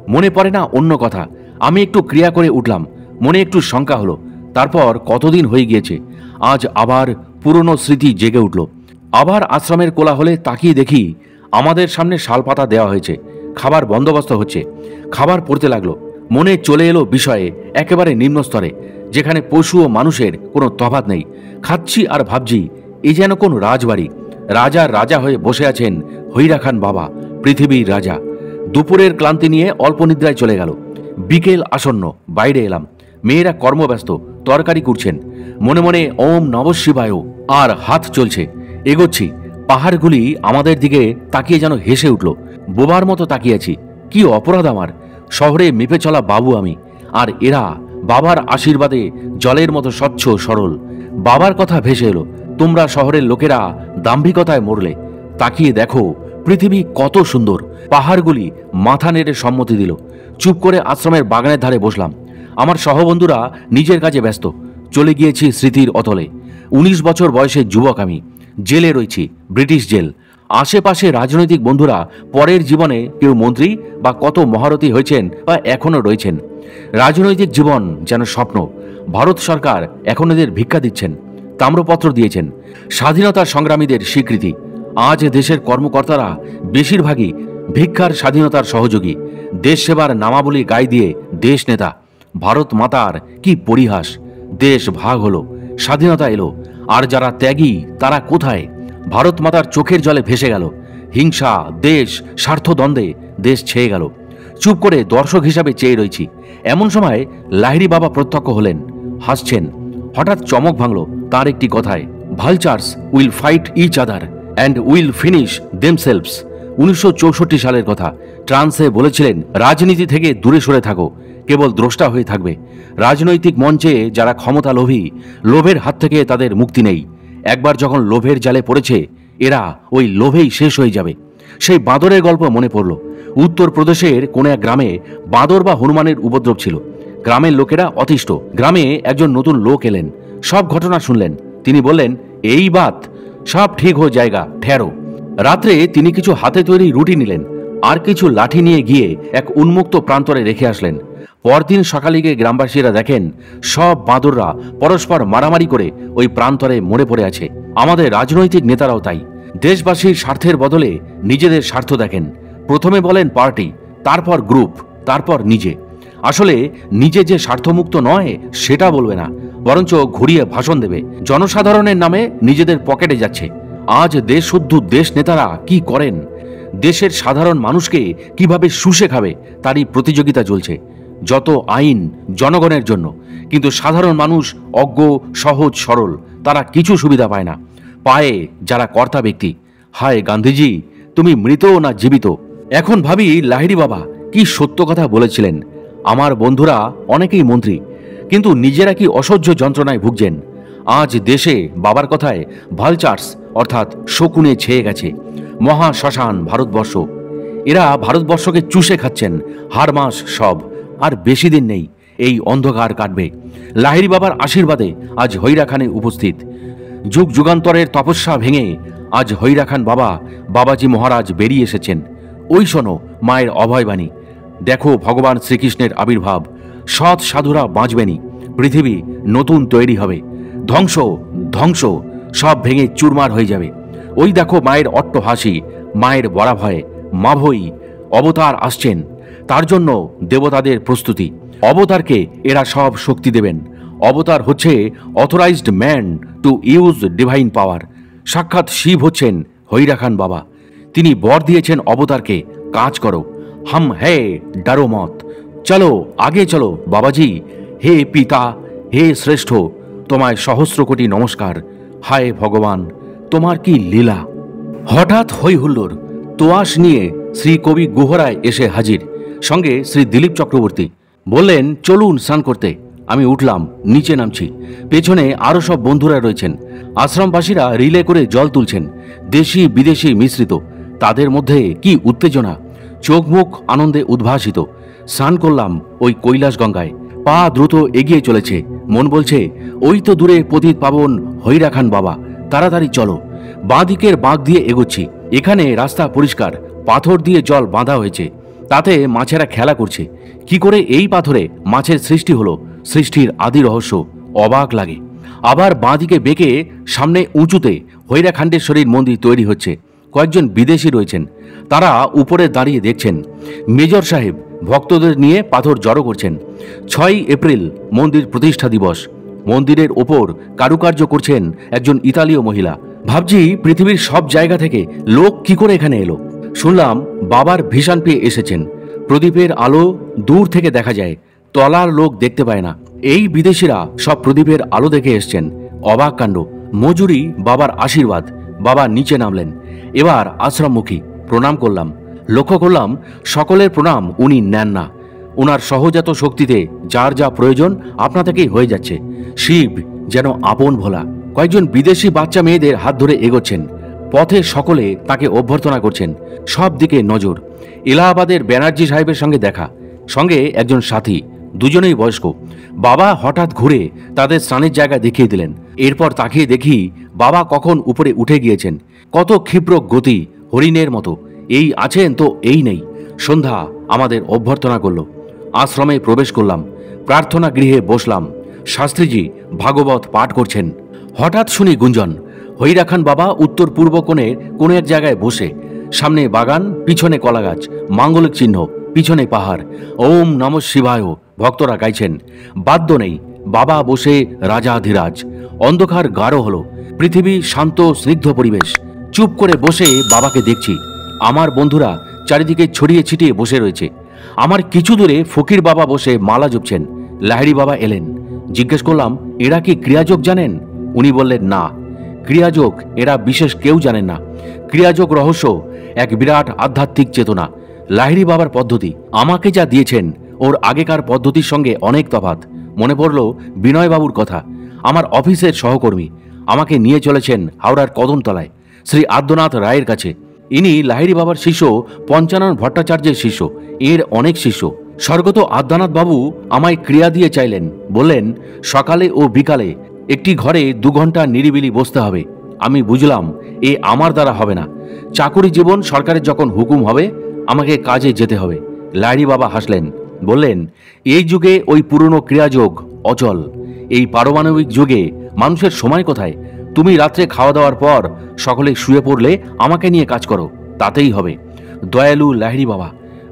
মনে পড়ে না অন্য কথা। আমি একটু ক্রিয়া করে উঠলাম, মনে একটু শঙ্কা হলো। তারপর কতদিন হয়ে গিয়েছে, আজ আবার পুরনো স্মৃতি জেগে উঠল। আবার আশ্রমের কোলাহলে তাকিয়ে দেখি আমাদের সামনে শালপাতা দেওয়া হয়েছে, খাবার বন্দোবস্ত হচ্ছে। খাবার পড়তে লাগলো। মনে চলে এলো বিষয়ে একেবারে নিম্নস্তরে, যেখানে পশু ও মানুষের কোনো তফাৎ নেই। খাচ্ছি আর ভাবছি, এ যেন কোন রাজবাড়ি। রাজার রাজা হয়ে বসে আছেন হৈরা খান বাবা, পৃথিবীর রাজা। দুপুরের ক্লান্তি নিয়ে অল্প নিদ্রায় চলে গেল। বিকেল আসন্ন, বাইরে এলাম। মেয়েরা কর্মব্যস্ত, তরকারি কুড়ছেন। মনে মনে ওম নমঃ শিবায় আর হাত চলছে। এগোচ্ছি। পাহাড়গুলি আমাদের দিকে তাকিয়ে যেন হেসে উঠল। বোবার মতো তাকিয়েছি। কি অপরাধ আমার! শহরে মেপে চলা বাবু আমি, আর এরা বাবার আশীর্বাদে জলের মতো স্বচ্ছ সরল। বাবার কথা ভেসে এলো, তোমরা শহরের লোকেরা দাম্ভিকতায় মরলে। তাকিয়ে দেখো পৃথিবী কত সুন্দর। পাহাড়গুলি মাথা নেড়ে সম্মতি দিল। চুপ করে আশ্রমের বাগানের ধারে বসলাম। আমার সহবন্ধুরা নিজের কাজে ব্যস্ত। চলে গিয়েছি স্মৃতির অতলে। 19 বছর বয়সে যুবক আমি। জেলে রয়েছি, ব্রিটিশ জেল। আশেপাশে রাজনৈতিক বন্ধুরা পরের জীবনে কেউ মন্ত্রী বা কত মহারথী হয়েছেন বা এখনো রয়েছেন। রাজনৈতিক জীবন যেন স্বপ্ন। ভারত সরকার এখন এদের ভিক্ষা দিচ্ছেন, তাম্রপত্র দিয়েছেন। স্বাধীনতা সংগ্রামীদের স্বীকৃতি। আজ দেশের কর্মকর্তারা বেশিরভাগই ভিক্ষার স্বাধীনতার সহযোগী। দেশ সেবার নামাবলী গায়ে দিয়ে দেশ নেতা। ভারত মাতার কি পরিহাস! দেশ ভাগ হলো, স্বাধীনতা এলো, আর যারা ত্যাগী তারা কোথায়? ভারত মাতার চোখের জলে ভেসে গেল। হিংসা, দেশ, স্বার্থদ্বন্দ্বে দেশ ছেয়ে গেল। চুপ করে দর্শক হিসাবে চেয়ে রয়েছি। এমন সময় লাহিড়ী বাবা প্রত্যক্ষ হলেন, হাসছেন। হঠাৎ চমক ভাঙল তার একটি কথায়, vultures will fight each other and will finish themselves. 1964 সালের কথা। ট্রান্সে বলেছিলেন, রাজনীতি থেকে দূরে সরে থাকো, কেবল দ্রষ্টা হয়ে থাকবে। রাজনৈতিক মঞ্চে যারা ক্ষমতা লোভী, লোভের হাত থেকে তাদের মুক্তি নেই। একবার যখন লোভের জালে পড়েছে, এরা ওই লোভেই শেষ হয়ে যাবে। সেই বাঁদরের গল্প মনে পড়ল। উত্তরপ্রদেশের কোন এক গ্রামে বাঁদর বা হনুমানের উপদ্রব ছিল। গ্রামের লোকেরা অতিষ্ঠ। গ্রামে একজন নতুন লোক এলেন, সব ঘটনা শুনলেন। তিনি বললেন, এই বাত সব ঠিক হয়ে জায়গা, ঠেরো। রাত্রে তিনি কিছু হাতে তৈরি রুটি নিলেন, আর কিছু লাঠি নিয়ে গিয়ে এক উন্মুক্ত প্রান্তরে রেখে আসলেন। পরদিন সকালে গিয়ে গ্রামবাসীরা দেখেন সব বাঁদররা পরস্পর মারামারি করে ওই প্রান্তরে মরে পড়ে আছে। আমাদের রাজনৈতিক নেতারাও তাই। দেশবাসীর স্বার্থের বদলে নিজেদের স্বার্থ দেখেন। প্রথমে বলেন পার্টি, তারপর গ্রুপ, তারপর নিজে। আসলে নিজে যে স্বার্থমুক্ত নয় সেটা বলবে না, বরঞ্চ ঘুরিয়ে ভাষণ দেবে। জনসাধারণের নামে নিজেদের পকেটে যাচ্ছে। আজ দেশ শুদ্ধ দেশ নেতারা কি করেন? দেশের সাধারণ মানুষকে কিভাবে শুষে খাবে তারই প্রতিযোগিতা চলছে। যত আইন জনগণের জন্য, কিন্তু সাধারণ মানুষ অজ্ঞ, সহজ সরল, তারা কিছু সুবিধা পায় না। পায়ে যারা কর্তা ব্যক্তি। হায় গান্ধীজি, তুমি মৃত না জীবিত? এখন ভাবি লাহিড়ী বাবা কি সত্য কথা বলেছিলেন। আমার বন্ধুরা অনেকেই মন্ত্রী, কিন্তু নিজেরা কি অসহ্য যন্ত্রণায় ভুগছেন। আজ দেশে বাবার কথায় ভালচার্স অর্থাৎ শকুনে ছেয়ে গেছে। মহা শ্মশান ভারতবর্ষ। এরা ভারতবর্ষকে চুষে খাচ্ছেন, হাড়মাস সব। আর বেশি দিন নেই, এই অন্ধকার কাটবে। লাহিড়ী বাবার আশীর্বাদে আজ হৈরা খানে উপস্থিত। যুগ যুগান্তরের তপস্যা ভেঙে আজ হৈরা খান বাবা, বাবাজি মহারাজ বেরিয়ে এসেছেন। ওই শোনো মায়ের অভয়বাণী। দেখো ভগবান শ্রীকৃষ্ণের আবির্ভাব। সৎ সাধুরা বাঁচবেনি, পৃথিবী নতুন তৈরি হবে। ধ্বংস ধ্বংস সব ভেঙে চুরমার হয়ে যাবে। ওই দেখো মায়ের অট্ট হাসি, মায়ের বড়া ভয়। মা ভই অবতার আসছেন, তার জন্য দেবতাদের প্রস্তুতি। অবতারকে এরা সব শক্তি দেবেন। অবতার হচ্ছে authorised man to use divine পাওয়ার। সাক্ষাৎ শিব হচ্ছেন হৈরা খান বাবা। তিনি বর দিয়েছেন অবতারকে, কাজ করো, হাম হে ডারো মত। চলো আগে চলো বাবাজি। হে পিতা, হে শ্রেষ্ঠ, তোমায় সহস্র কোটি নমস্কার। হায় ভগবান, তোমার কি লীলা! হঠাৎ হই হুল্লোড়। তোয়াশ নিয়ে শ্রী কবি গুহরায় এসে হাজির। সঙ্গে শ্রী দিলীপ চক্রবর্তী। বললেন, চলুন স্নান করতে। আমি উঠলাম, নিচে নামছি। পেছনে আরও সব বন্ধুরা রয়েছেন। আশ্রমবাসীরা রিলে করে জল তুলছেন, দেশি বিদেশি মিশ্রিত। তাদের মধ্যে কি উত্তেজনা! চোখ মুখ আনন্দে উদ্ভাসিত। স্নান করলাম ওই কৈলাস গঙ্গায়। পা দ্রুত এগিয়ে চলেছে। মন বলছে, ওই তো দূরে পতিত পাবন হৈরা খান বাবা, তাড়াতাড়ি চলো। বাঁ দিকের বাঁক দিয়ে এগোচ্ছি। এখানে রাস্তা পরিষ্কার, পাথর দিয়ে জল বাঁধা হয়েছে, তাতে মাছেরা খেলা করছে। কি করে এই পাথরে মাছের সৃষ্টি হলো, সৃষ্টির আদি রহস্য অবাক লাগে। আবার বাঁ দিকে বেঁকে সামনে উঁচুতে হৈরাখান্ডেশ্বরীর মন্দির তৈরি হচ্ছে। কয়েকজন বিদেশি রয়েছেন, তারা উপরে দাঁড়িয়ে দেখছেন। মেজর সাহেব ভক্তদের নিয়ে পাথর জড়ো করছেন। 6 এপ্রিল মন্দির প্রতিষ্ঠা দিবস। মন্দিরের ওপর কারুকার্য করছেন একজন ইতালীয় মহিলা। ভাবছি, পৃথিবীর সব জায়গা থেকে লোক কি করে এখানে এলো। শুনলাম বাবার ভিশন পেয়ে এসেছেন। প্রদীপের আলো দূর থেকে দেখা যায়, তলার লোক দেখতে পায় না। এই বিদেশিরা সব প্রদীপের আলো দেখে এসছেন। অবাক কাণ্ড। মজুরি বাবার আশীর্বাদ। বাবা নিচে নামলেন। এবার আশ্রমমুখী। প্রণাম করলাম। লক্ষ্য করলাম সকলের প্রণাম উনি নেন না। ওনার সহজাত শক্তিতে যার যা প্রয়োজন আপনা থেকেই হয়ে যাচ্ছে। শিব যেন আপন ভোলা। কয়েকজন বিদেশি বাচ্চা মেয়েদের হাত ধরে এগোচ্ছেন। পথে সকলে তাকে অভ্যর্থনা করছেন। সব দিকে নজর। এলাহাবাদের ব্যানার্জি সাহেবের সঙ্গে দেখা, সঙ্গে একজন সাথী, দুজনেই বয়স্ক। বাবা হঠাৎ ঘুরে তাদের স্নানের জায়গা দেখিয়ে দিলেন। এরপর তাকিয়ে দেখি বাবা কখন উপরে উঠে গিয়েছেন। কত ক্ষিপ্র গতি, হরিণের মতো। এই আছেন তো এই নেই। সন্ধ্যা আমাদের অভ্যর্থনা করল। আশ্রমে প্রবেশ করলাম। প্রার্থনা গৃহে বসলাম। শাস্ত্রীজি ভাগবত পাঠ করছেন। হঠাৎ শুনি গুঞ্জন। হৈরা খান বাবা উত্তর পূর্ব কোণের কোনো এক জায়গায় বসে। সামনে বাগান, পিছনে কলাগাছ, মাঙ্গলিক চিহ্ন, পিছনে পাহাড়। ওম নমঃ শিবায় ভক্তরা গাইছেন। বাদ্য নেই। বাবা বসে রাজাধিরাজ। অন্ধকার গাঢ় হলো। পৃথিবী শান্ত স্নিগ্ধ পরিবেশ। চুপ করে বসে বাবাকে দেখছি। আমার বন্ধুরা চারিদিকে ছড়িয়ে ছিটিয়ে বসে রয়েছে। আমার কিছু দূরে ফকির বাবা বসে মালা জপছেন। লাহিড়ী বাবা এলেন। জিজ্ঞেস করলাম, এরা কি ক্রিয়াযোগ জানেন? উনি বললেন, না, ক্রিয়াযোগ এরা বিশেষ কেউ জানেন না। ক্রিয়াযোগ রহস্য এক বিরাট আধ্যাত্মিক চেতনা। লাহিড়ী বাবার পদ্ধতি আমাকে যা দিয়েছেন ওর আগেকার পদ্ধতির সঙ্গে অনেক তফাৎ। মনে পড়ল বিনয়বাবুর কথা। আমার অফিসের সহকর্মী আমাকে নিয়ে চলেছেন হাওড়ার কদমতলায় শ্রী আদ্যনাথ রায়ের কাছে। ইনি লাহিড়ী বাবার শিষ্য পঞ্চানন ভট্টাচার্যের শিষ্য। এর অনেক শিষ্য। স্বর্গত আদ্যনাথ বাবু আমায় ক্রিয়া দিয়ে চাইলেন। বললেন, সকালে ও বিকালে একটি ঘরে 2 ঘন্টা নিরিবিলি বসতে হবে। আমি বুঝলাম এ আমার দ্বারা হবে না। চাকুরি জীবন, সরকারের যখন হুকুম হবে আমাকে কাজে যেতে হবে। লাহিড়ী বাবা হাসলেন, বললেন, এই যুগে ওই পুরনো ক্রিয়াযোগ অচল। এই পারমাণবিক যুগে মানুষের সময় কোথায়? তুমি রাত্রে খাওয়া দাওয়ার পর সকলে শুয়ে পড়লে আমাকে নিয়ে কাজ করো, তাতেই হবে। দয়ালু লাহিড়ী বাবা।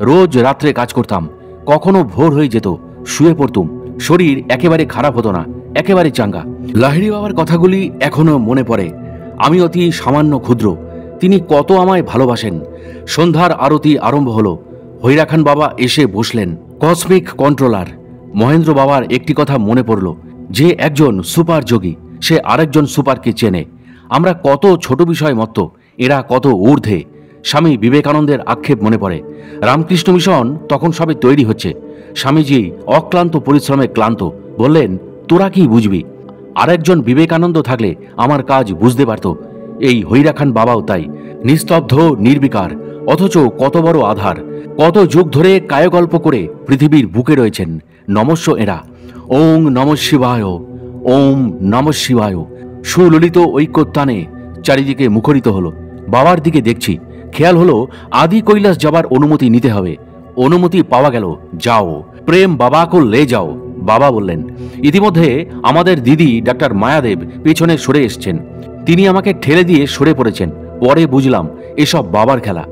রোজ রাত্রে কাজ করতাম। কখনো ভোর হয়ে যেত, শুয়ে পড়তুম। শরীর একেবারে খারাপ হতো না, একেবারে চাঙ্গা। লাহিড়ী বাবার কথাগুলি এখনো মনে পড়ে। আমি অতি সামান্য ক্ষুদ্র, তিনি কত আমায় ভালোবাসেন। সন্ধ্যার আরতি আরম্ভ হলো। হৈরা খান বাবা এসে বসলেন। কসমিক কন্ট্রোলার মহেন্দ্র বাবার একটি কথা মনে পড়ল, যে একজন সুপার যোগী সে আরেকজন সুপারকে চেনে। আমরা কত ছোট বিষয় মত্ত, এরা কত ঊর্ধ্বে। স্বামী বিবেকানন্দের আক্ষেপ মনে পড়ে। রামকৃষ্ণ মিশন তখন সবে তৈরি হচ্ছে। স্বামীজি অক্লান্ত পরিশ্রমে ক্লান্ত। বললেন, তোরা কি বুঝবি? আরেকজন বিবেকানন্দ থাকলে আমার কাজ বুঝতে পারত। এই হৈরা খান বাবাও তাই, নিস্তব্ধ, নির্বিকার, অথচ কত বড় আধার। কত যুগ ধরে কায়কল্প করে পৃথিবীর বুকে রয়েছেন। নমস্য এরা। ওং নমঃ শিবায়, ওম নমঃ শিবায়। সুললিত ঐক্যতানে চারিদিকে মুখরিত হলো। বাবার দিকে দেখছি। খেয়াল হলো আদি কৈলাস যাবার অনুমতি নিতে হবে। অনুমতি পাওয়া গেল। যাও, প্রেম বাবা কো লে যাও, বাবা বললেন। ইতিমধ্যে আমাদের দিদি ডাক্তার মায়াদেব পেছনে সরে এসছেন। তিনি আমাকে ঠেলে দিয়ে সরে পড়েছেন। পরে বুঝলাম এসব বাবার খেলা।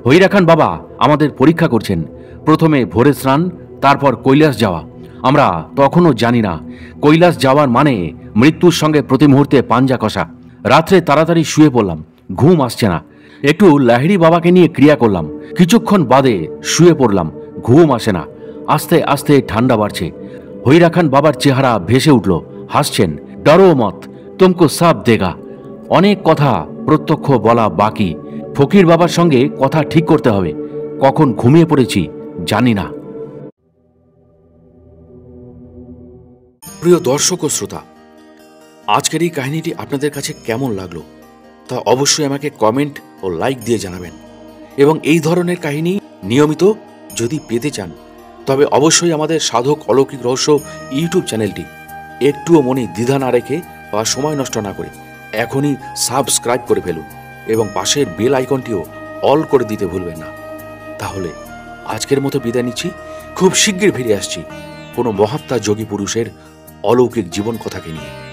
হৈরা খান বাবা আমাদের পরীক্ষা করছেন। প্রথমে ভোরে স্নান, তারপর কৈলাস যাওয়া। আমরা তখনও জানি না কৈলাস যাওয়ার মানে মৃত্যুর সঙ্গে প্রতি মুহূর্তে পাঞ্জা কষা। রাত্রে তাড়াতাড়ি শুয়ে পড়লাম। ঘুম আসছে না। একটু লাহিড়ী বাবাকে নিয়ে ক্রিয়া করলাম। কিছুক্ষণ বাদে শুয়ে পড়লাম। ঘুম আসে না। আস্তে আস্তে ঠান্ডা বাড়ছে। হৈরা খান বাবার চেহারা ভেসে উঠল। হাসছেন। ডরো মত, তুমকো সব দেগা। অনেক কথা প্রত্যক্ষ বলা বাকি। ফকির বাবার সঙ্গে কথা ঠিক করতে হবে। কখন ঘুমিয়ে পড়েছি জানি না। প্রিয় দর্শক ও শ্রোতা, আজকের এই কাহিনীটি আপনাদের কাছে কেমন লাগলো তা অবশ্যই আমাকে কমেন্ট ও লাইক দিয়ে জানাবেন। এবং এই ধরনের কাহিনী নিয়মিত যদি পেতে চান তবে অবশ্যই আমাদের সাধক অলৌকিক রহস্য ইউটিউব চ্যানেলটি একটুও মনে দ্বিধা না রেখে বা সময় নষ্ট না করে এখনই সাবস্ক্রাইব করে ফেলুন এবং পাশের বেল আইকনটিও অল করে দিতে ভুলবেন না। তাহলে আজকের মতো বিদায় নিচ্ছি। খুব শীঘ্রই ফিরে আসছি কোনো মহাত্মা যোগী পুরুষের অলৌকিক জীবন কথাকে নিয়ে।